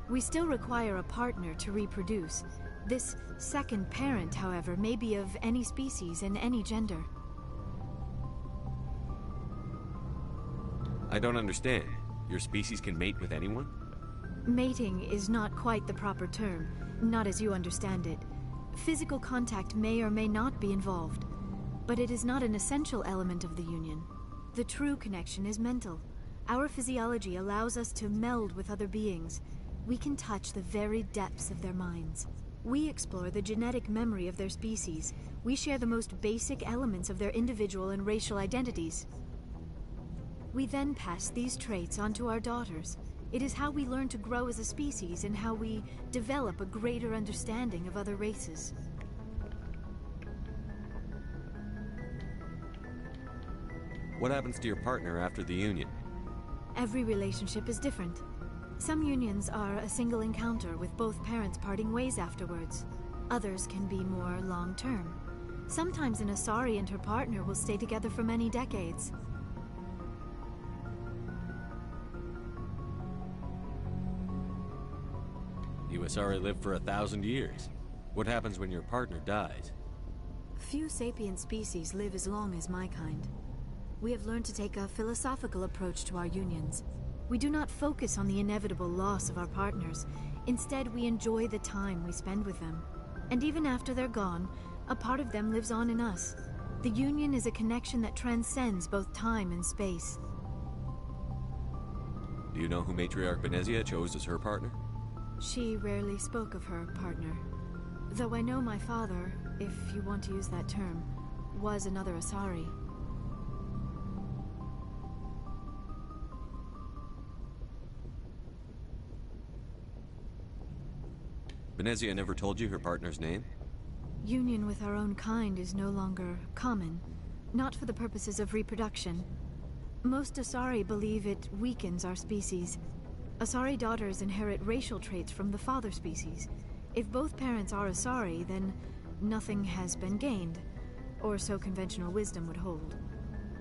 We still require a partner to reproduce. This second parent, however, may be of any species and any gender. I don't understand. Your species can mate with anyone? Mating is not quite the proper term, not as you understand it. Physical contact may or may not be involved, but it is not an essential element of the union. The true connection is mental. Our physiology allows us to meld with other beings. We can touch the very depths of their minds. We explore the genetic memory of their species. We share the most basic elements of their individual and racial identities. We then pass these traits on to our daughters. It is how we learn to grow as a species and how we develop a greater understanding of other races. What happens to your partner after the union? Every relationship is different. Some unions are a single encounter with both parents parting ways afterwards. Others can be more long-term. Sometimes an Asari and her partner will stay together for many decades. You Asari live for 1,000 years. What happens when your partner dies? Few sapient species live as long as my kind. We have learned to take a philosophical approach to our unions. We do not focus on the inevitable loss of our partners. Instead, we enjoy the time we spend with them. And even after they're gone, a part of them lives on in us. The union is a connection that transcends both time and space. Do you know who Matriarch Benezia chose as her partner? She rarely spoke of her partner. Though I know my father, if you want to use that term, was another Asari. Benezia never told you her partner's name? Union with our own kind is no longer common, not for the purposes of reproduction. Most Asari believe it weakens our species. Asari daughters inherit racial traits from the father species. If both parents are Asari, then nothing has been gained, or so conventional wisdom would hold.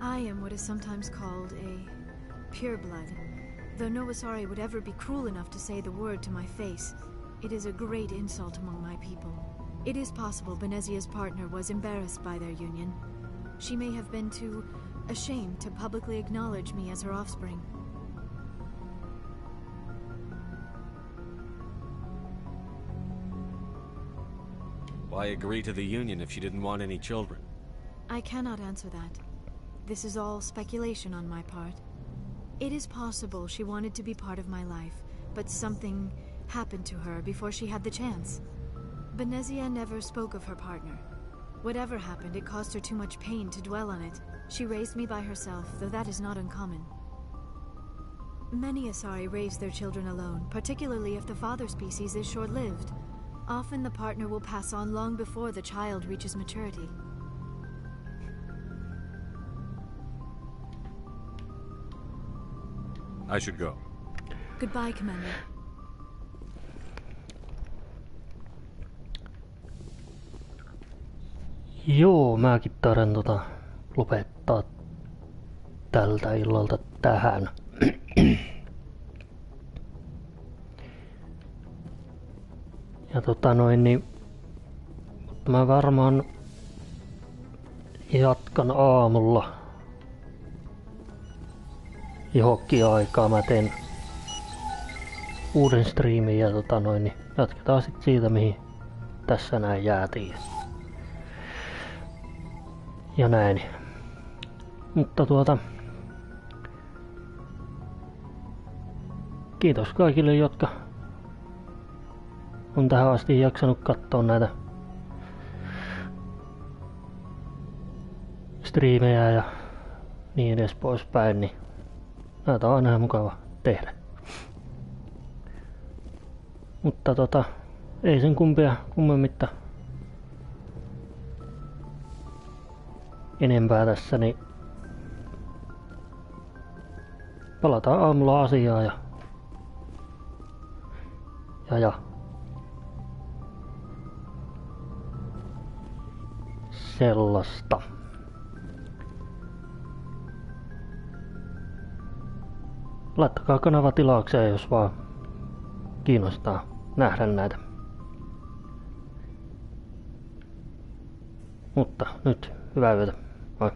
I am what is sometimes called a pureblood. Though no Asari would ever be cruel enough to say the word to my face, it is a great insult among my people. It is possible Benezia's partner was embarrassed by their union. She may have been too ashamed to publicly acknowledge me as her offspring. Why agree to the union if she didn't want any children? I cannot answer that. This is all speculation on my part. It is possible she wanted to be part of my life, but something happened to her before she had the chance. Benezia never spoke of her partner. Whatever happened, it caused her too much pain to dwell on it. She raised me by herself, though that is not uncommon. Many Asari raise their children alone, particularly if the father species is short-lived. Often the partner will pass on long before the child reaches maturity. I should go. Goodbye, Commander. Joo, mäkin taidan lopettaa tältä illalta tähän. Ja mutta mä varmaan jatkan aamulla johonkin aikaa. Mä teen uuden striimin ja niin jatketaan sit siitä mihin tässä näin jäätiin. Ja näin. Mutta kiitos kaikille, jotka on tähän asti jaksanut katsoa näitä striimejä ja niin edes poispäin, niin näitä on aina mukava tehdä. Mutta ei sen kummemmitta enempää tässä, niin palataan aamulla asiaan ja sellaista. Laittakaa kanava tilaukseen, jos vaan kiinnostaa nähdä näitä. Mutta nyt hyvää yötä. Moi.